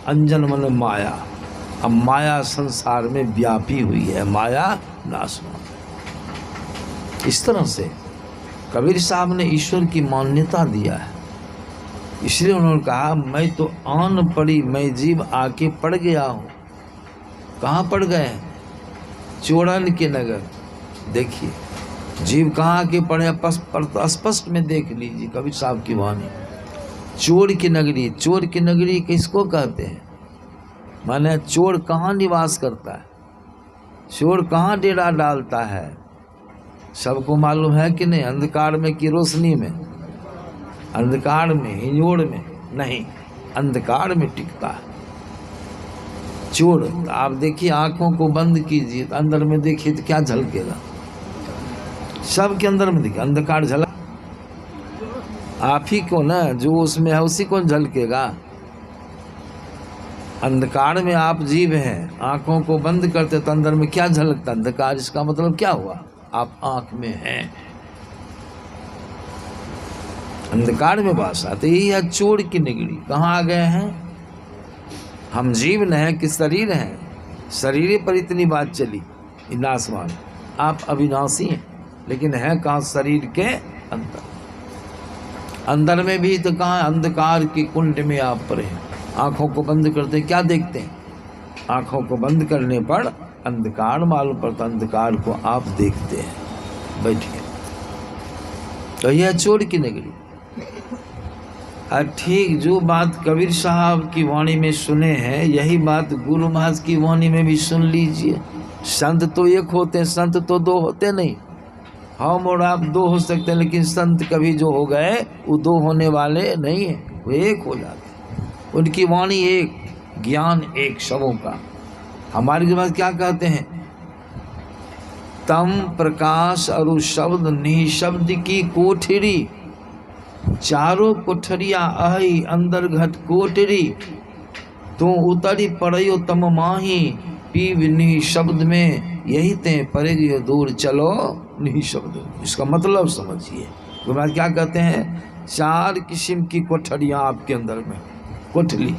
अंजन मन माया। अब माया संसार में व्यापी हुई है, माया नाशवान। इस तरह से कबीर साहब ने ईश्वर की मान्यता दिया है। इसलिए उन्होंने कहा मैं तो आन पड़ी मैं जीव आके पड़ गया हूँ। कहाँ पड़ गए? चोरन के नगर। देखिए जीव कहाँ आके पड़े, स्पष्ट में देख लीजिए कबीर साहब की वाणी। चोर की नगरी, चोर की नगरी किसको कहते हैं? माने चोर कहाँ निवास करता है, चोर कहाँ डेरा डालता है, सबको मालूम है कि नहीं? अंधकार में कि रोशनी में? अंधकार में, हिंजोड़ में नहीं, अंधकार में टिकता है चोर। आप देखिए आंखों को बंद कीजिए तो अंदर में देखिए तो क्या झलकेगा? सबके अंदर में देखिए अंधकार झलक, आप ही को ना जो उसमें है उसी को झलकेगा। अंधकार में आप जीव हैं, आंखों को बंद करते तो अंदर में क्या झलकता? अंधकार। इसका मतलब क्या हुआ? आप आंख में हैं, अंधकार में वास आते। यही है चोर की नगरी। कहाँ आ गए हैं हम? जीव न है कि शरीर है? शरीर पर इतनी बात चली, नाशवान। आप अविनाशी हैं, लेकिन है कहाँ? शरीर के अंदर। अंदर में भी तो कहाँ? अंधकार के कुंड में आप पड़े हैं। आंखों को बंद करते क्या देखते हैं? आंखों को बंद करने पर अंधकार मालूम पड़ता, अंधकार को आप देखते हैं। बैठिए। तो यह चोर की नगरी। ठीक जो बात कबीर साहब की वाणी में सुने हैं, यही बात गुरु महाराज की वाणी में भी सुन लीजिए। संत तो एक होते हैं, संत तो दो होते नहीं। हम और आप दो हो सकते हैं, लेकिन संत कभी जो हो गए वो दो होने वाले नहीं है, वो एक हो जाते। उनकी वाणी एक, ज्ञान एक, सबों का। हमारे के पास क्या कहते हैं? तम प्रकाश अरु शब्द निशब्द की कोठरी, चारों कोठरिया आई अंदर घट कोठरी, तू उतरी पड़ियो तम माही, पीव निशब्द में यही ते पड़ेगी दूर चलो निशब्द। इसका मतलब समझिए। तो क्या कहते हैं? चार किस्म की कोठरियाँ आपके अंदर में। कोठली,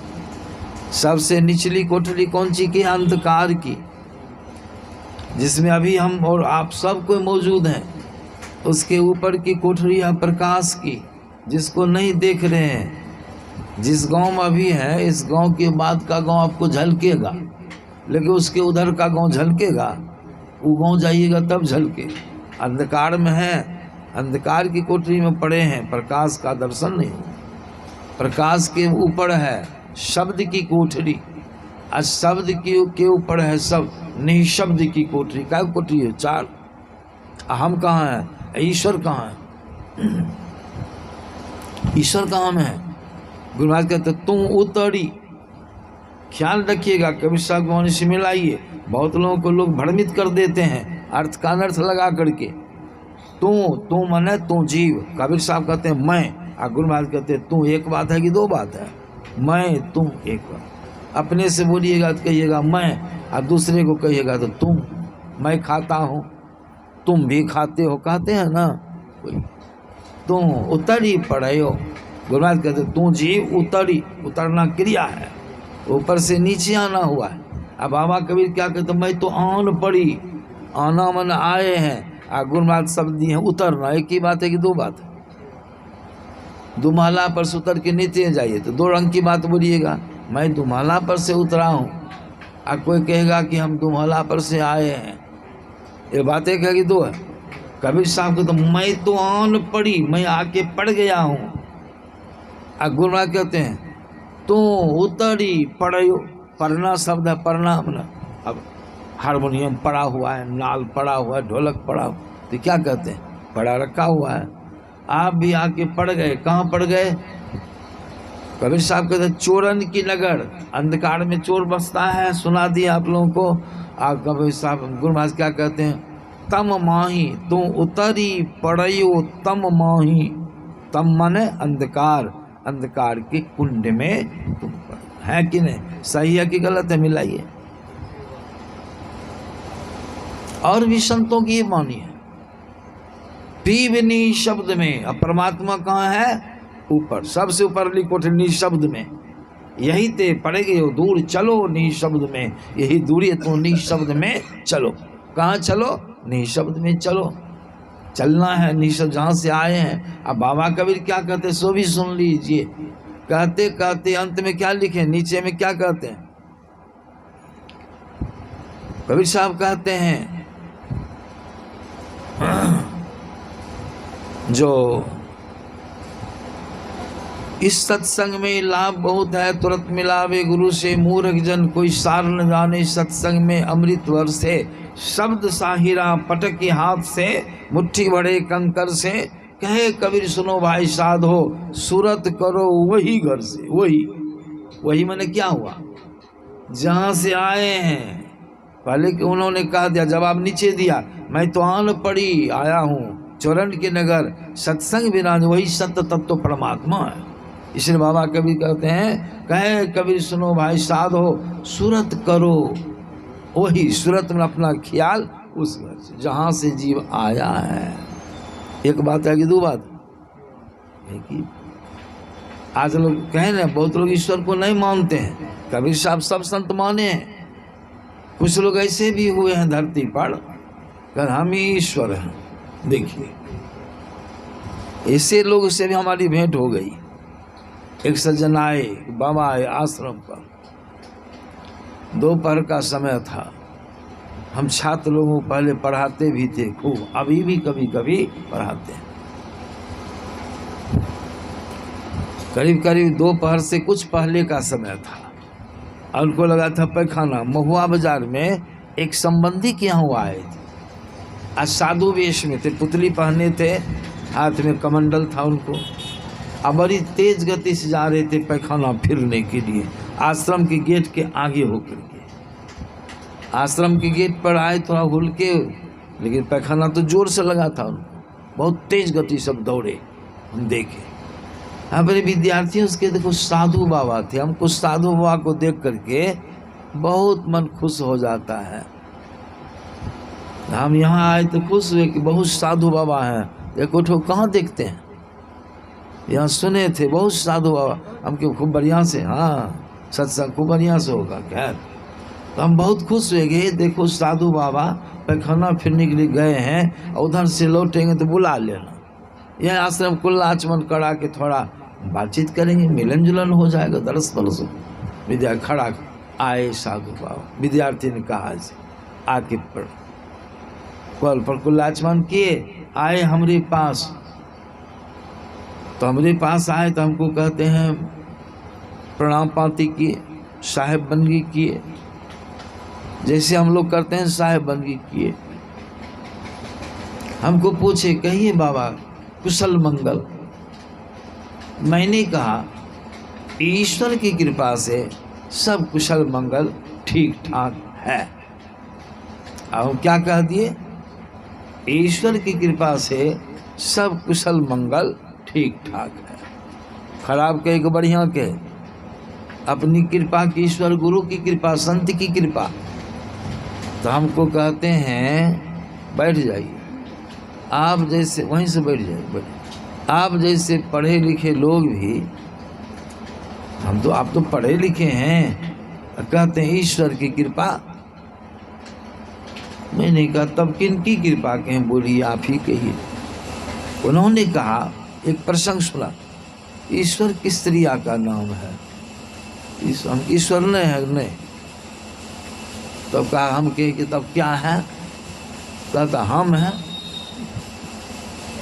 सबसे निचली कोठली कौन सी की? अंधकार की, जिसमें अभी हम और आप सब कोई मौजूद हैं। उसके ऊपर की कोठरी है प्रकाश की, जिसको नहीं देख रहे हैं। जिस गांव में अभी है, इस गांव के बाद का गांव आपको झलकेगा, लेकिन उसके उधर का गांव झलकेगा। वो गांव जाइएगा तब झलके। अंधकार में है, अंधकार की कोठरी में पड़े हैं, प्रकाश का दर्शन नहीं। प्रकाश के ऊपर है शब्द की कोठरी, और शब्द के ऊपर है सब निशब्द की कोठरी। क्या कोठरी है? चार। हम कहाँ हैं? ईश्वर कहाँ है? ईश्वर कहाँ में है? गुरु महाराज कहते तुम उतरी। ख्याल रखिएगा, कबीर साहब को से मिलाइए। बहुत लोगों को लोग भ्रमित कर देते हैं अर्थ का अनर्थ लगा करके। तू मने तू जीव, कबीर साहब कहते हैं मैं, और गुरु महाराज कहते हैं तू। एक बात है कि दो बात है? मैं तुम एक बात। अपने से बोलिएगा तो कहिएगा मैं, और दूसरे को कहिएगा तो तुम। मैं खाता हूँ, तुम भी खाते हो, कहते हैं ना। तुम उतरी पड़े हो। गुरु महाराज कहते तू जीव उतरी, उतरना क्रिया है, ऊपर से नीचे आना हुआ है। अब बाबा कबीर क्या कहते मैं तो आन पड़ी, आना मन आए हैं, और गुरु महाराज शब्द दिए हैं उतरना। एक ही बात है कि दो बात है? दुमाला पर से उतर के नीचे जाइए तो दो रंग की बात बोलिएगा। मैं दुमाला पर से उतरा हूँ, और कोई कहेगा कि हम दुमाला पर से आए हैं। ये बात एक है कि दो है? कबीर साहब को तो मैं तो आन पड़ी, मैं आके पड़ गया हूँ। और गुरु महाराज कहते हैं तो उतरी पड़ो। पढ़ना शब्द है प्रणाम ना। अब हारमोनियम पड़ा हुआ है, नाल पड़ा हुआ है, ढोलक पड़ा हुआ, तो क्या कहते हैं? पड़ा रखा हुआ है। आप भी आके पड़ गए। कहाँ पड़ गए? कबीर साहब कहते चोरन की नगर, अंधकार में चोर बसता है, सुना दिया आप लोगों को। आप कबीर साहब गुरु महाराज क्या कहते हैं? तम माही तू उतरी पड़ो तम माही। तम माने अंधकार, अंधकार के कुंड में तुम है कि नहीं? सही है कि गलत है? मिलाइए। और भी संतों की ये वाणी है, पीवनी शब्द में। अब परमात्मा कहाँ है? ऊपर, सबसे ऊपर लिखोटे निशब्द में। यही ते पड़ेगे हो दूर, चलो निशब्द में। यही दूरी है तो निशब्द में चलो। कहाँ चलो? निशब्द में चलो। चलना है निशब्द, जहाँ से आए हैं। अब बाबा कबीर क्या कहते सो भी सुन लीजिए। कहते कहते अंत में क्या लिखे, नीचे में क्या कहते हैं? कबीर साहब कहते हैं जो इस सत्संग में लाभ बहुत है, तुरंत मिलावे गुरु से। मूर्ख जन कोई सार न जाने, सत्संग में अमृत वर्षे। शब्द साहिरा पटक के हाथ से, मुट्ठी भरे कंकर से। कहे कबीर सुनो भाई साध हो, सूरत करो वही घर से। वही मैंने क्या हुआ? जहाँ से आए हैं। पहले कि उन्होंने कहा दिया, जवाब नीचे दिया, मैं तो आन पड़ी आया हूँ चरण के नगर, सत्संग विराज वही सत्य तत्व परमात्मा है। इसलिए बाबा कबीर कहते हैं, कहे कबीर सुनो भाई साध हो, सूरत करो वही। सूरत में अपना ख्याल उस घर से जहाँ से जीव आया है। एक बात है कि दो बात है कि आज लोग कहें ना, बहुत लोग ईश्वर को नहीं मानते हैं। कबीर साहब सब संत माने हैं। कुछ लोग ऐसे भी हुए हैं धरती पर, कर हम ही ईश्वर हैं। देखिए ऐसे लोग से भी हमारी भेंट हो गई। एक सज्जन आए, बाबा आए आश्रम पर। दोपहर का समय था। हम छात्र लोगों को पहले पढ़ाते भी थे खूब, अभी भी कभी कभी पढ़ाते हैं। करीब करीब दोपहर से कुछ पहले का समय था। उनको लगा था पैखाना। महुआ बाजार में एक संबंधी के यहाँ वो आए थे। आज साधु वेश में थे, पुतली पहने थे, हाथ में कमंडल था उनको। अब बड़ी तेज गति से जा रहे थे पैखाना फिरने के लिए, आश्रम के गेट के आगे होकर के। आश्रम के गेट पर आए थोड़ा हुल के, लेकिन पैखाना तो जोर से लगा था उनको। बहुत तेज गति सब दौड़े, हम देखे। हमारे विद्यार्थी उसके देखो साधु बाबा थे। हमको साधु बाबा को देख करके बहुत मन खुश हो जाता है। हम यहाँ आए तो खुश हुए कि बहुत साधु बाबा हैं। देखो ठो कहाँ देखते हैं, यहाँ सुने थे बहुत साधु बाबा। हम क्यों खूब बढ़िया से, हाँ सत्संग खूब बढ़िया से होगा। खैर तो हम बहुत खुश हुए कि देखो साधु बाबा पैखाना फिरने के लिए गए हैं, उधर से लौटेंगे तो बुला लेना। यह आश्रम कुल्ला आचमन करा के थोड़ा बातचीत करेंगे, मिलन जुलन हो जाएगा। दरस परस विद्या खड़ा आए साधु बाबा। विद्यार्थी ने कहा आके पढ़, कल पर कुल्लाचमन किए, आए हमारे पास। तो हमारे पास आए तो हमको कहते हैं प्रणाम पाती किए, साहेब बंदगी किए, जैसे हम लोग करते हैं साहेब बंदगी किए। हमको पूछे कहिए बाबा कुशल मंगल। मैंने कहा ईश्वर की कृपा से सब कुशल मंगल ठीक ठाक है। अब क्या कह दिए? ईश्वर की कृपा से सब कुशल मंगल ठीक ठाक है। खराब कहे कि बढ़िया कहे? अपनी कृपा की, ईश्वर गुरु की कृपा, संत की कृपा। तो हमको कहते हैं बैठ जाइए आप जैसे, वहीं से बैठ जाइए, आप जैसे पढ़े लिखे लोग भी, आप तो पढ़े लिखे हैं, कहते हैं ईश्वर की कृपा। मैंने कहा तब किन की कृपा कहें? बोलिए आप ही कहिए। उन्होंने कहा, एक प्रसंग सुना, ईश्वर किस क्रिया का नाम है? ईश्वर नहीं है, नहीं। तब कहा हम कहे कि तब क्या है? कहता हम हैं।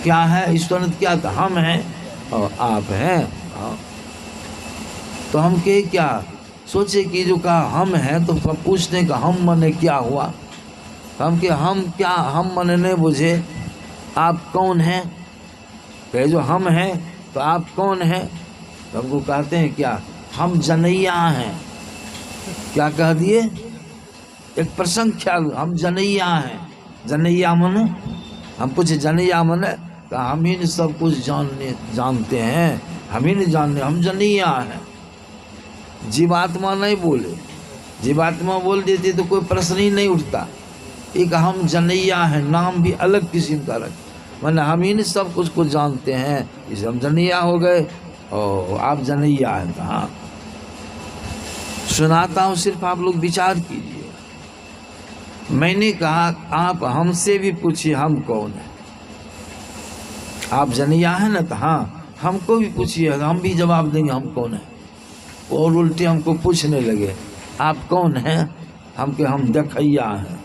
क्या है? ईश्वर क्या था? हम हैं और आप हैं। हाँ। तो हम कहे क्या? सोचे कि जो कहा हम हैं तो पूछने का हम मने क्या हुआ? हम के हम क्या, हम मने नहीं बुझे, आप कौन हैं? कहे जो हम हैं तो आप कौन हैं? तो हमको कहते हैं क्या? हम जनैया हैं। क्या कह दिए? एक प्रसंग ख्याल, हम जनैया हैं। जनैया मने? हम पूछे जनैया मने? तो हम ही सब कुछ जानते हैं, हम ही नहीं जानते, हम जनैया हैं। जीवात्मा नहीं बोले, जीवात्मा बोल देती तो कोई प्रश्न ही नहीं उठता। एक हम जनैया हैं, नाम भी अलग किस्म का रख, माने हम ही नहीं सब कुछ को जानते हैं, इसे हम जनैया हो गए। और आप जनैया हैं। हाँ, सुनाता हूँ, सिर्फ आप लोग विचार कीजिए। मैंने कहा आप हमसे भी पूछिए हम कौन है? आप जनैया हैं ना? तो हाँ, हमको भी पूछिए, हम भी जवाब देंगे हम कौन है। और उल्टे हमको पूछने लगे आप कौन हैं? हम के हम देखैया हैं।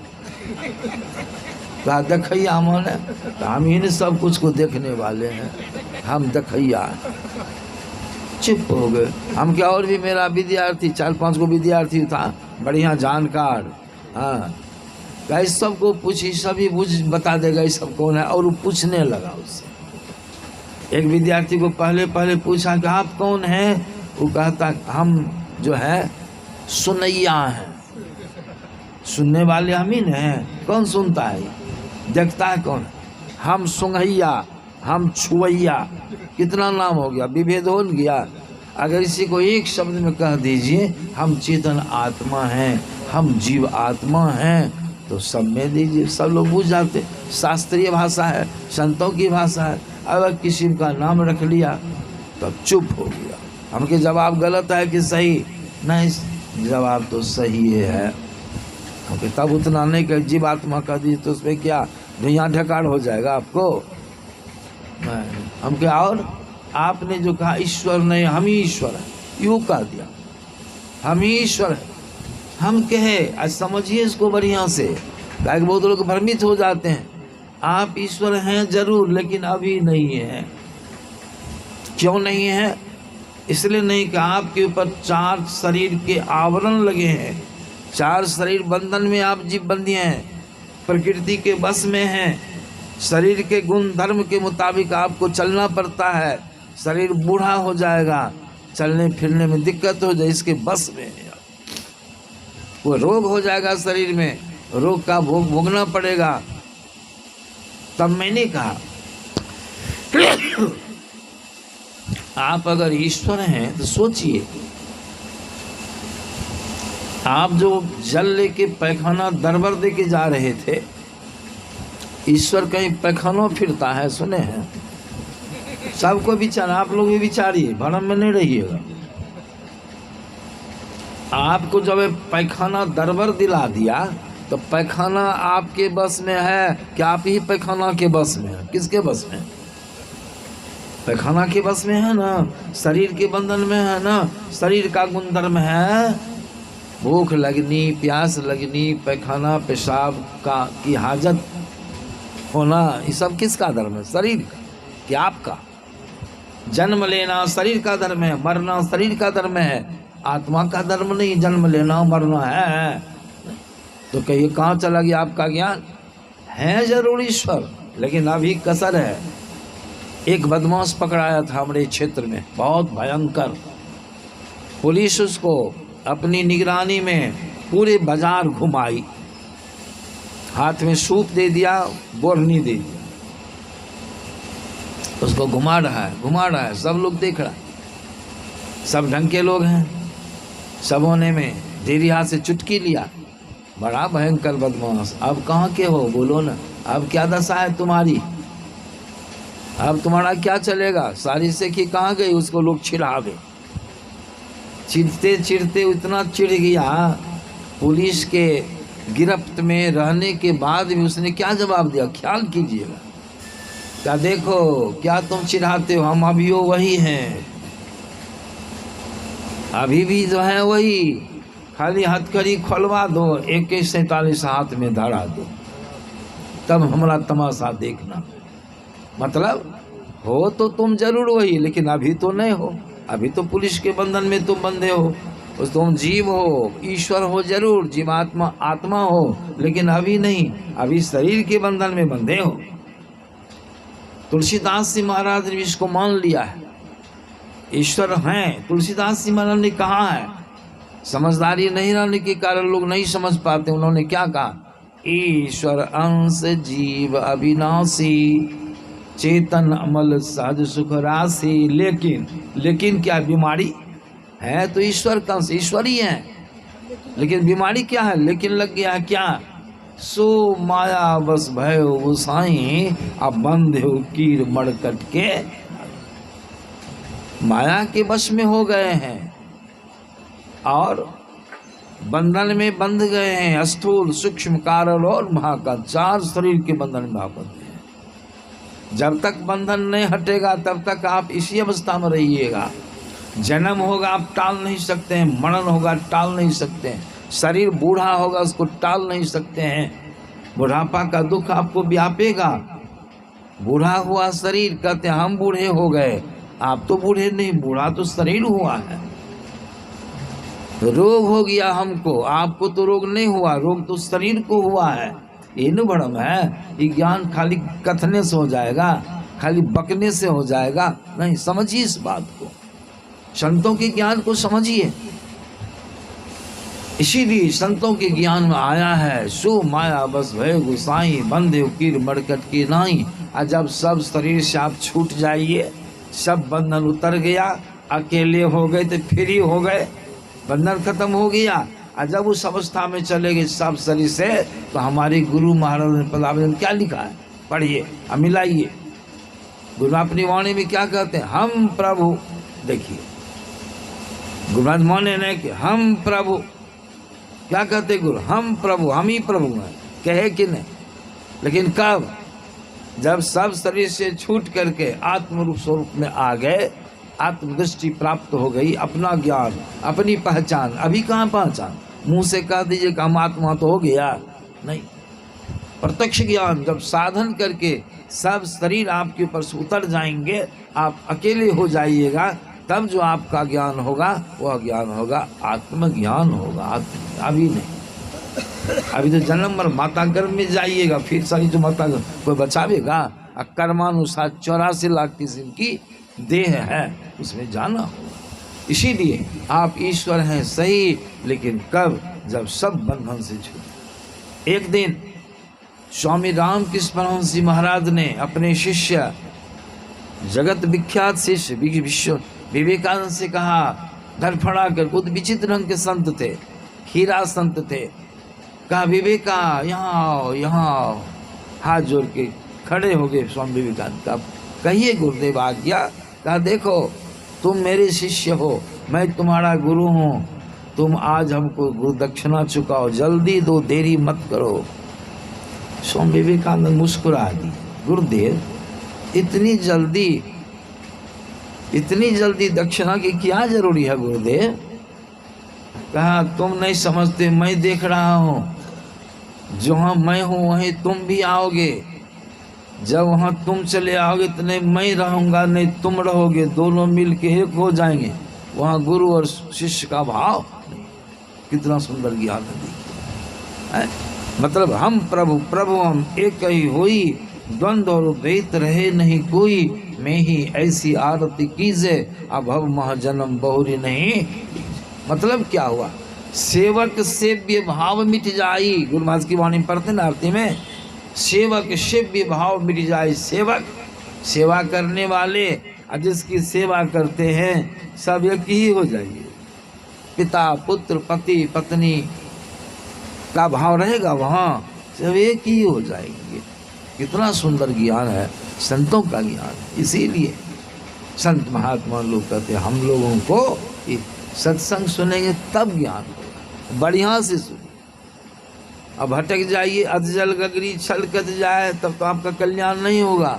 कहा देखैया माने? तो हम ही सब कुछ को देखने वाले हैं, हम देखैया हैं। चुप हो गए। हम क्या, और भी मेरा विद्यार्थी 4-5 को विद्यार्थी था, बढ़िया जानकार। हाँ, इस सब को पूछी, सभी बुझ बता देगा ये सब कौन है। और वो पूछने लगा उससे। एक विद्यार्थी को पहले पूछा कि आप कौन हैं? वो कहता हम जो है सुनैया हैं। सुनने वाले हम ही हैं, कौन सुनता है? देखता है कौन? हम सुंघैया, हम छुवैया। कितना नाम हो गया, विभेद हो गया। अगर इसी को एक शब्द में कह दीजिए हम चेतन आत्मा हैं, हम जीव आत्मा हैं, तो सब में दीजिए, सब लोग बुझ जाते। शास्त्रीय भाषा है, संतों की भाषा है। अगर किसी का नाम रख लिया तब चुप हो गया। हमके जवाब गलत है कि सही? नहीं, जवाब तो सही है। हमके तब उतना नहीं कर, जीवात्मा कह दी तो उसमें क्या धुआं ढकाड़ हो जाएगा आपको? नहीं, हम क्या। और आपने जो कहा ईश्वर नहीं, हम ही ईश्वर है, यूँ कह दिया, हम ही ईश्वर है। हम कहे, आज समझिए इसको बढ़िया से, ताकि बहुत लोग भ्रमित हो जाते हैं। आप ईश्वर हैं जरूर, लेकिन अभी नहीं है। क्यों नहीं है? इसलिए नहीं कि आपके ऊपर 4 शरीर के आवरण लगे हैं, 4 शरीर बंधन में आप जीव बंधी हैं, प्रकृति के बस में हैं। शरीर के गुण धर्म के मुताबिक आपको चलना पड़ता है। शरीर बूढ़ा हो जाएगा, चलने फिरने में दिक्कत हो जाए, इसके बस में है। कोई रोग हो जाएगा शरीर में, रोग का भोग भोगना पड़ेगा। तब मैंने कहा आप अगर ईश्वर हैं तो सोचिए, आप जो जल लेके पैखाना दरबार दे के जा रहे थे, ईश्वर कहीं पैखाना फिरता है? सुने हैं? सबको विचार, आप लोग भी विचारिए, भ्रम में नहीं रहिएगा। आपको जब पैखाना दरबार दिला दिया तो पैखाना आपके बस में है कि आप ही पैखाना के बस में है? किसके बस में? पैखाना के बस में है ना, शरीर के बंधन में है ना। शरीर का गुणधर्म है भूख लगनी, प्यास लगनी, पैखाना पेशाब का की हाजत होना, ये सब किसका धर्म है? शरीर का कि आपका? जन्म लेना शरीर का धर्म है, मरना शरीर का धर्म है, आत्मा का धर्म नहीं। जन्म लेना मरना है तो कहिए कहाँ चला गया आपका ज्ञान? है जरूर ईश्वर, लेकिन अभी कसर है। एक बदमाश पकड़ाया था हमारे क्षेत्र में, बहुत भयंकर। पुलिस उसको अपनी निगरानी में पूरे बाजार घुमाई, हाथ में सूप दे दिया, बोरनी दे दिया, उसको घुमा रहा है, सब लोग देख रहा है, सब ढंग के लोग हैं। सबों ने में तेरी हाथ से चुटकी लिया, बड़ा भयंकर बदमाश। अब कहाँ के हो बोलो ना, अब क्या दशा है तुम्हारी, अब तुम्हारा क्या चलेगा। सारी से कि कहाँ गई, उसको लोग चिढ़ावे, चिढ़ते चिढ़ते इतना चिढ़ गया। पुलिस के गिरफ्त में रहने के बाद भी उसने क्या जवाब दिया, ख्याल कीजिएगा। क्या देखो क्या तुम चिढ़ाते हो, हम अभी वही हैं, अभी भी जो है वही, खाली हथकड़ी खोलवा दो, AK-47 हाथ में धरा दो, तब हमारा तमाशा देखना। मतलब हो तो तुम जरूर वही, लेकिन अभी तो नहीं हो, अभी तो पुलिस के बंधन में तुम बंधे हो। उस तुम जीव हो, ईश्वर हो जरूर, जीवात्मा आत्मा हो, लेकिन अभी नहीं, अभी शरीर के बंधन में बंधे हो। तुलसीदास जी महाराज ने इसको मान लिया है, ईश्वर हैं। तुलसीदास जी महाराज ने कहा है, समझदारी नहीं रहने के कारण लोग नहीं समझ पाते। उन्होंने क्या कहा, ईश्वर अंश जीव अविनाशी, चेतन अमल सहज सुख राशि। लेकिन क्या बीमारी है, तो ईश्वर का अंश, ईश्वर ही है, लेकिन बीमारी क्या है, लेकिन लग गया क्या, सो माया बस भय गोसाई, अब बंद हो कीर मड़कट के, माया के बश में हो गए हैं और बंधन में बंध गए हैं। स्थूल सूक्ष्म कारण और महाकाल, 4 शरीर के बंधन में आप बंधे हैं। जब तक बंधन नहीं हटेगा तब तक आप इसी अवस्था में रहिएगा। जन्म होगा आप टाल नहीं सकते हैं, मरण होगा टाल नहीं सकते हैं, शरीर बूढ़ा होगा उसको टाल नहीं सकते हैं, बुढ़ापा का दुख आपको व्यापेगा। बूढ़ा हुआ शरीर, कहते हैं हम बूढ़े हो गए, आप तो बूढ़े नहीं, बूढ़ा तो शरीर हुआ है। रोग हो गया हमको, आपको तो रोग नहीं हुआ, रोग तो शरीर को हुआ है। ये न भ्रम है, ये ज्ञान खाली कथने से हो जाएगा, खाली बकने से हो जाएगा नहीं। समझिए इस बात को, संतों के ज्ञान को समझिए। इसीलिए संतों के ज्ञान में आया है, सो माया बस भय गोसाई, बंधे कीर मड़कट की नाई। और जब सब शरीर से आप छूट जाइए, सब बंधन उतर गया, अकेले हो गए तो फ्री हो गए, बंधन खत्म हो गया। और जब उस अवस्था में चले गए सब शरीर से, तो हमारे गुरु महाराज ने पदावली में क्या लिखा है, पढ़िए और मिलाइए। गुरु अपनी वाणी में क्या कहते हैं, हम प्रभु, देखिए गुरु महाराज माने नहीं कि हम प्रभु, क्या कहते गुरु, हम प्रभु, हम ही प्रभु हैं, कहे कि नहीं। लेकिन कब, जब सब शरीर से छूट करके आत्म रूप स्वरूप में आ गए, आत्मदृष्टि प्राप्त हो गई, अपना ज्ञान, अपनी पहचान। अभी कहाँ पहचान, मुंह से कह दीजिए कि हम आत्मा तो हो गया, नहीं। प्रत्यक्ष ज्ञान जब साधन करके सब शरीर आपके ऊपर से उतर जाएंगे, आप अकेले हो जाइएगा, तब जो आपका ज्ञान होगा वह ज्ञान होगा आत्मज्ञान होगा। अभी नहीं, अभी तो जन्म मर माता गर्भ में जाइएगा, फिर सारी जो माता कोई बचावेगा। कर्मानुसार 84 लाख किस्म की देह है, उसमें जाना होगा। इसीलिए आप ईश्वर हैं सही, लेकिन कब, जब सब बंधन से छूटे। एक दिन स्वामी रामकृष्ण परमहंस जी महाराज ने अपने शिष्य, जगत विख्यात शिष्य विश्व विवेकानंद से कहा, धरफड़ा कर, खुद विचित्र रंग के संत थे, हीरा संत थे। कहा विवेका यहाँ आओ, यहाँ आओ। हाथ जोड़ के खड़े हो गए स्वामी विवेकानंद का, कहिए गुरुदेव आज्ञा। कहा देखो तुम मेरे शिष्य हो, मैं तुम्हारा गुरु हूँ, तुम आज हमको गुरु दक्षिणा चुकाओ, जल्दी दो, देरी मत करो। स्वामी विवेकानंद मुस्कुरा दी, गुरुदेव इतनी जल्दी दक्षिणा की क्या जरूरी है गुरुदेव। कहा तुम नहीं समझते, मैं देख रहा हूँ, जहाँ मैं हूँ वहीं तुम भी आओगे, जब वहाँ तुम चले आओगे तो नहीं मैं रहूँगा नहीं तुम रहोगे, दोनों मिल के एक हो जाएंगे। वहाँ गुरु और शिष्य का भाव, कितना सुंदर ज्ञान है। मतलब हम प्रभु, प्रभु हम एक ही होई, द्वंद्व और द्वैत रहे नहीं कोई, मैं ही ऐसी आरती कीजे, अभव मह जन्म बहुरी नहीं। मतलब क्या हुआ? सेवक सेव्य भाव मिट जाई। गुरु महाराज की वाणी पढ़ते ना आरती में, सेवक सेव्य भाव मिट जाए। सेवक सेवा करने वाले और जिसकी सेवा करते हैं सब एक ही हो जाएंगे। पिता पुत्र पति पत्नी का भाव रहेगा, वहाँ सब एक ही हो जाएंगे। कितना सुंदर ज्ञान है, संतों का ज्ञान। इसीलिए संत महात्मा लोग कहते हैं हम लोगों को सत्संग सुनेंगे तब ज्ञान होगा, बढ़िया से सुनिए। अब भटक जाइए, अधजल गगरी छलकत जाए, तब तो आपका कल्याण नहीं होगा।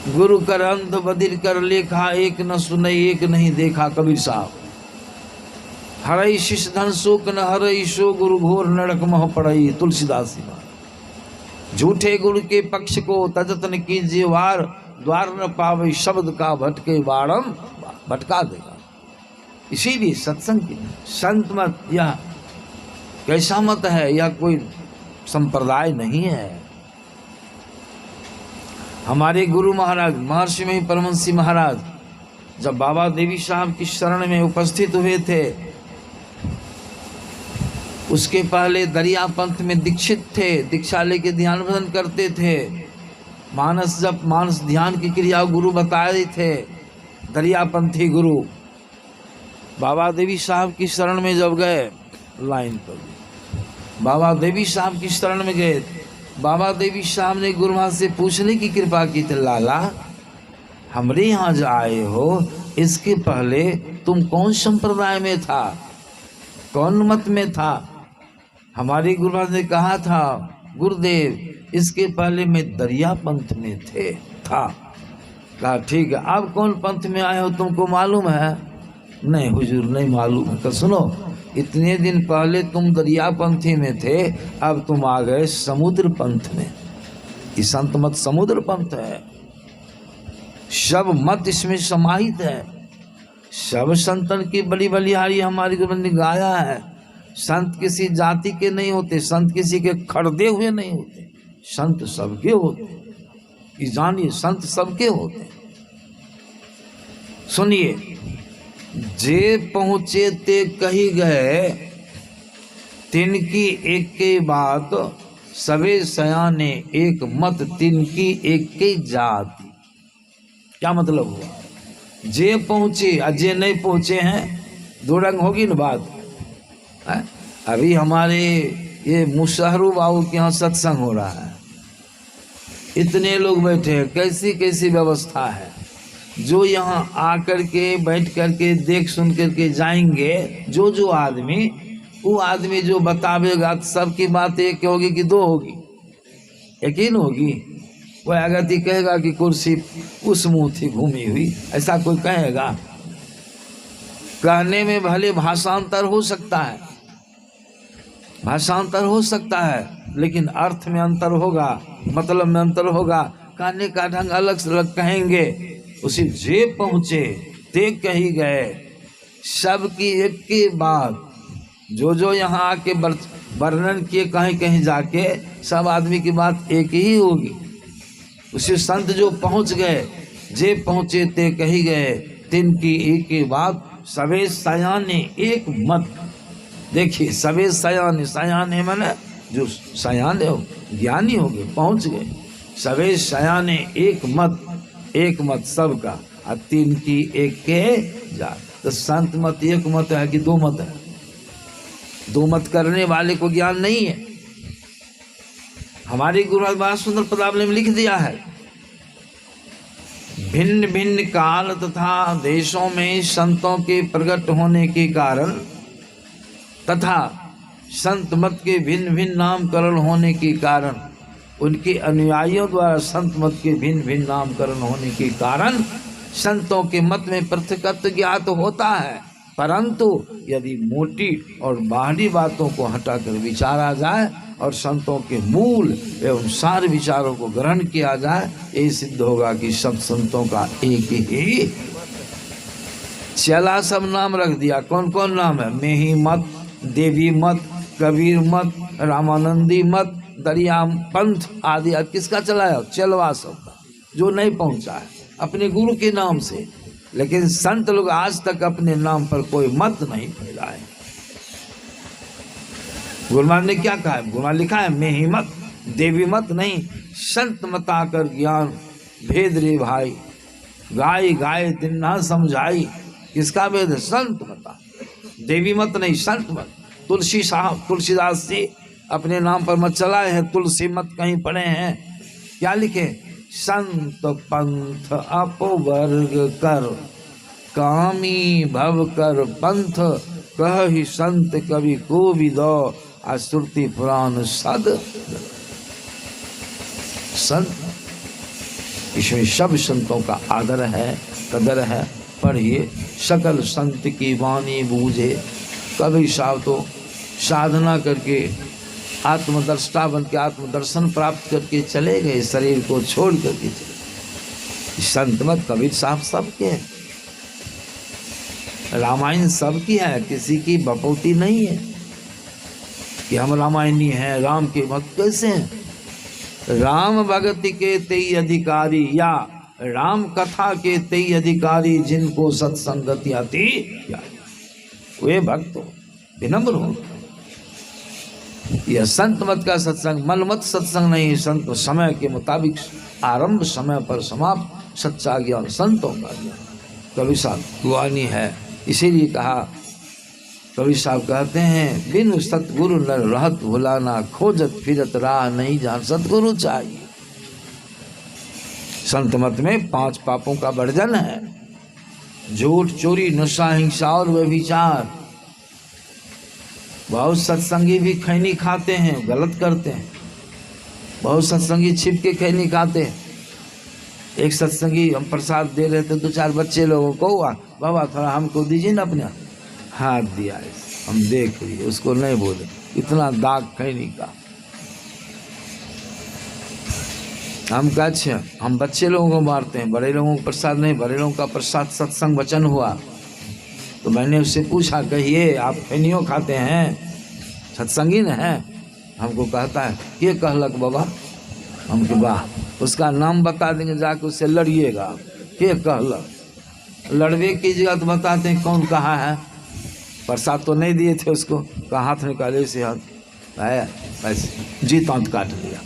गुरु कर अंध बधिर कर लेखा, एक न सुने एक नहीं देखा, कबीर साहब। हरई शिष धन शोक न हरई सो, गुरु घोर नरक मह पड़ई, तुलसीदास जी महाराज। झूठे गुरु के पक्ष को तजत न कीजिए वार, द्वार न पावे शब्द का भटके बारम भटका देगा। इसीलिए सत्संग की संत मत यह कैसा मत है, यह कोई संप्रदाय नहीं है। हमारे गुरु महाराज महर्षि में परमहंस महाराज जब बाबा देवी साहब की शरण में उपस्थित हुए थे, उसके पहले दरिया पंथ में दीक्षित थे, दीक्षा लेके ध्यान भजन करते थे। मानस जब मानस ध्यान की क्रिया गुरु बताए थे, दरिया पंथी गुरु। बाबा देवी साहब की शरण में जब गए, लाइन पर बाबा देवी साहब की शरण में गए, बाबा देवी साहब ने गुरु महाराज से पूछने की कृपा की थी, लाला हमरे यहाँ जो आए हो, इसके पहले तुम कौन संप्रदाय में था, कौन मत में था? हमारे गुरु महाराज ने कहा था, गुरुदेव इसके पहले मैं दरिया पंथ में था। कहा ठीक है, अब कौन पंथ में आए हो तुमको मालूम है? नहीं हुजूर नहीं मालूम है। तो सुनो, इतने दिन पहले तुम दरिया पंथी में थे, अब तुम आ गए समुद्र पंथ में। ये संत मत समुद्र पंथ है, सब मत इसमें समाहित है। सब संतन की बड़ी बलिहारी हमारी गुरु ने गाया है। संत किसी जाति के नहीं होते, संत किसी के खड़दे हुए नहीं होते, संत सबके होते। ये जानिए, संत सबके होते। सुनिए, जे पहुँचे ते कही गए, तिनकी एक के बात, सबे सयाने एक मत, तिनकी एक के जात। क्या मतलब हुआ? जे पहुँचे और जे नहीं पहुँचे हैं, दो रंग होगी ना बात है? अभी हमारे ये मुशहरू बाबू के यहाँ सत्संग हो रहा है, इतने लोग बैठे हैं, कैसी कैसी व्यवस्था है। जो यहाँ आकर के बैठ करके देख सुन करके जाएंगे, जो आदमी, वो आदमी जो बतावेगा, सबकी बात एक होगी कि दो होगी? यकीन होगी? वह अगति कहेगा कि कुर्सी उस मुंह थी घूमी हुई, ऐसा कोई कहेगा? कहने में भले भाषांतर हो सकता है, भाषांतर हो सकता है, लेकिन अर्थ में अंतर होगा, मतलब में अंतर होगा। कहने का ढंग अलग से अलग कहेंगे। उसी जे पहुँचे ते कही गए, सबकी एक के बाद जो यहाँ आके वर्णन किए, कहीं कहीं जाके सब आदमी की बात एक ही होगी। उसी संत जो पहुँच गए, जे पहुँचे ते कही गए, तिनकी एक के बाद, सबे सयाने एक मत। देखिए, सबे सयाने, सयाने माने जो सयाने हो, ज्ञानी हो गए, पहुँच गए। सबे सयाने एक मत, एक मत सबका, और तीन की एक के जात। तो संत मत एक मत है कि दो मत है? दो मत करने वाले को ज्ञान नहीं है। हमारे गुरु बड़ा सुंदर पदावली में लिख दिया है, भिन्न भिन्न काल तथा देशों में संतों के प्रकट होने के कारण तथा संत मत के भिन्न भिन्न नामकरण होने के कारण, उनके अनुयायियों द्वारा संत मत के भिन्न भिन्न नामकरण होने के कारण संतों के मत में पृथकत्व ज्ञात होता है। परंतु यदि मोटी और बाहरी बातों को हटाकर विचारा जाए और संतों के मूल एवं सारे विचारों को ग्रहण किया जाए, यही सिद्ध होगा कि सब संतों का एक ही चला। सब नाम रख दिया, कौन कौन नाम है? मेही मत, देवी मत, कबीर मत, रामानंदी मत, दरिया पंथ आदि किसका चलाया? चलवा सबका, जो नहीं पहुंचा है अपने गुरु के नाम से। लेकिन संत लोग आज तक अपने नाम पर कोई मत नहीं फैलाए। गुरु महाराज ने क्या कहा है? गुरु महाराज लिखा है, मैं ही मत देवी मत नहीं, संत मत आकर ज्ञान भेद रे भाई, गाय गाय दिन ना समझाई। किसका भेद? संत मता, देवी मत नहीं, संत मत। तुलसी साहब तुलसीदास जी अपने नाम पर मत चलाए हैं, तुलसी मत कहीं पढ़े हैं। क्या लिखे? संत पंथ अपवर्ग कर, कामी भव कर पंथ, कह ही संत कवि को भी दो, श्रुति पुराण सद। संत, इसमें सब संतों का आदर है, कदर है। पढ़िए, सकल संत की वाणी बूझे। कभी साहब तो साधना करके आत्मदर्शिता बन के आत्मदर्शन प्राप्त करके चले गए, शरीर को छोड़ करके चले। संत मत कबीर साहब सबके, रामायण सबकी है, किसी की बपौती नहीं है कि हम रामायणी हैं, राम के भक्त कैसे हैं। राम भगति के तेई अधिकारी, या राम कथा के तेई अधिकारी, जिनको सत्संगति आती वे भक्त हो, विनम्र हो। यह संत मत का सत्संग, मन मत सत्संग नहीं। संत समय के मुताबिक आरंभ, समय पर समाप्त, सच्चा ज्ञान संतों का ज्ञान। कवि साहब वाणी है, इसीलिए कहा, कवि साहब कहते हैं, बिनु सतगुरु न रहत भुलाना, खोजत फिरत राह नहीं जान सतगुरु चाहिए। संत मत में 5 पापों का वर्जन है, झूठ, चोरी, नशा, हिंसा और व्यभिचार। बहुत सत्संगी भी खैनी खाते हैं, गलत करते हैं। बहुत सत्संगी छिप के खैनी खाते हैं। एक सत्संगी हम प्रसाद दे रहे थे 2-4 बच्चे लोगों को, बाबा थोड़ा हमको दीजिए ना, अपने हाथ दिया, हम देख लिए, उसको नहीं बोले, इतना दाग खैनी का। हम क्या अच्छे, हम बच्चे लोगों को मारते हैं, बड़े लोगों को प्रसाद नहीं। बड़े लोगों का प्रसाद सत्संग वचन हुआ। तो मैंने उससे पूछा, कहिए आप खैनियों खाते हैं, सत्संगी न है? हमको कहता है, ये कहलक बाबा। हम के वाह, उसका नाम बता देंगे, जाके उससे लड़िएगा। ये कहलक, लड़वे की जगह तो बताते हैं कौन कहा है। प्रसाद तो नहीं दिए थे उसको, कहा हाथ निकाले से, हाथ है ऐसे जी तांत काट लिया।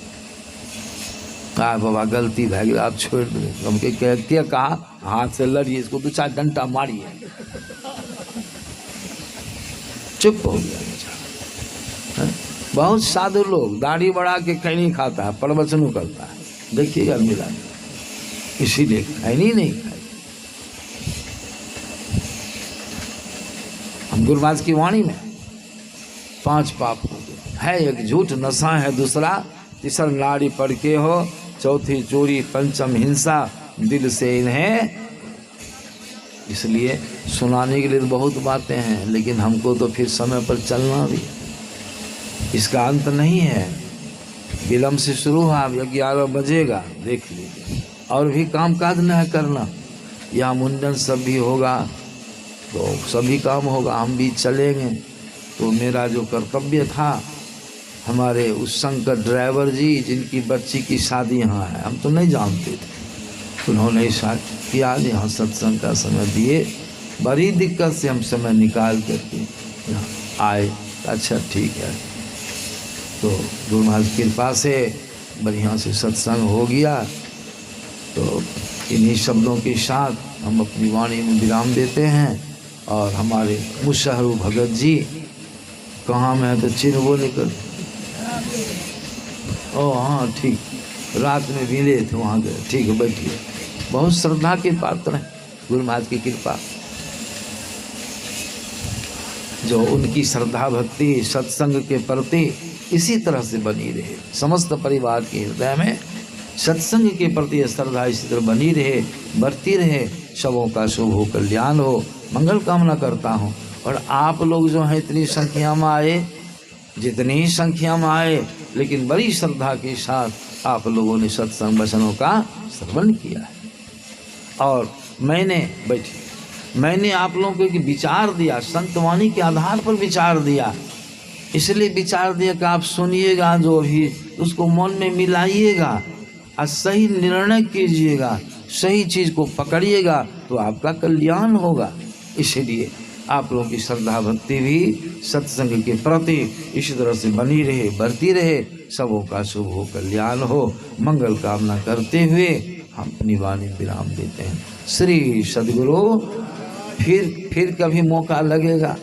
कहा बाबा गलती भै गई, आप छोड़ दे। हमके क्या कहा, हाथ से लड़िए, इसको 2-4 डंडा मारिए। चुप हो गया बेचारा। बहुत साधु लोग दाढ़ी बढ़ा के खैनी खाता है, प्रवचन करता है, देखिएगा मिला, इसीलिए खैनी नहीं खाई। हम गुरु महाराज की वाणी में 5 पाप है, एक झूठ, नशा है दूसरा, तीसरा नाड़ी पड़ के हो, चौथी चोरी, पंचम हिंसा, दिल से इन्हें। इसलिए सुनाने के लिए बहुत बातें हैं, लेकिन हमको तो फिर समय पर चलना भी, इसका अंत नहीं है। विलम्ब से शुरू हुआ, अब 11 बजेगा, देख लीजिए। और भी काम काज न करना, यहाँ मुंडन सब भी होगा, तो सभी काम होगा, हम भी चलेंगे। तो मेरा जो कर्तव्य था, हमारे उस शंकर ड्राइवर जी, जिनकी बच्ची की शादी यहाँ है, हम तो नहीं जानते थे, उन्होंने साथ किया, यहाँ सत्संग का समय दिए। बड़ी दिक्कत से हम समय निकाल करके यहाँ आए। अच्छा ठीक है, तो गुरु महाराज की कृपा से बढ़िया से सत्संग हो गया। तो इन्हीं शब्दों के साथ हम अपनी वाणी में विराम देते हैं। और हमारे मुशहरु भगत जी कहाँ में है, तो चिन्ह वो निकल, ओ हाँ ठीक, रात में मिले थे, वहाँ गए, ठीक है बैठिए। बहुत श्रद्धा के पात्र हैं गुरु महाराज की कृपा। जो उनकी श्रद्धा भक्ति सत्संग के प्रति इसी तरह से बनी रहे, समस्त परिवार के हृदय में सत्संग के प्रति श्रद्धा इसी तरह बनी रहे, बढ़ती रहे। सबों का शुभ हो, कल्याण हो, मंगल कामना करता हूँ। और आप लोग जो हैं इतनी संख्या में आए, जितनी ही संख्या में आए, लेकिन बड़ी श्रद्धा के साथ आप लोगों ने सत्संग वचनों का श्रवण किया है। और मैंने आप लोगों को एक विचार दिया, संतवाणी के आधार पर विचार दिया इसलिए विचार दिया कि आप सुनिएगा जो भी, उसको मन में मिलाइएगा और सही निर्णय कीजिएगा, सही चीज़ को पकड़िएगा तो आपका कल्याण होगा। इसलिए आप लोगों की श्रद्धा भक्ति भी सत्संग के प्रति इसी तरह से बनी रहे, बढ़ती रहे। सबों का शुभ हो, कल्याण हो, मंगल कामना करते हुए हम अपनी वाणी विराम देते हैं। श्री सद्गुरु, फिर कभी मौका लगेगा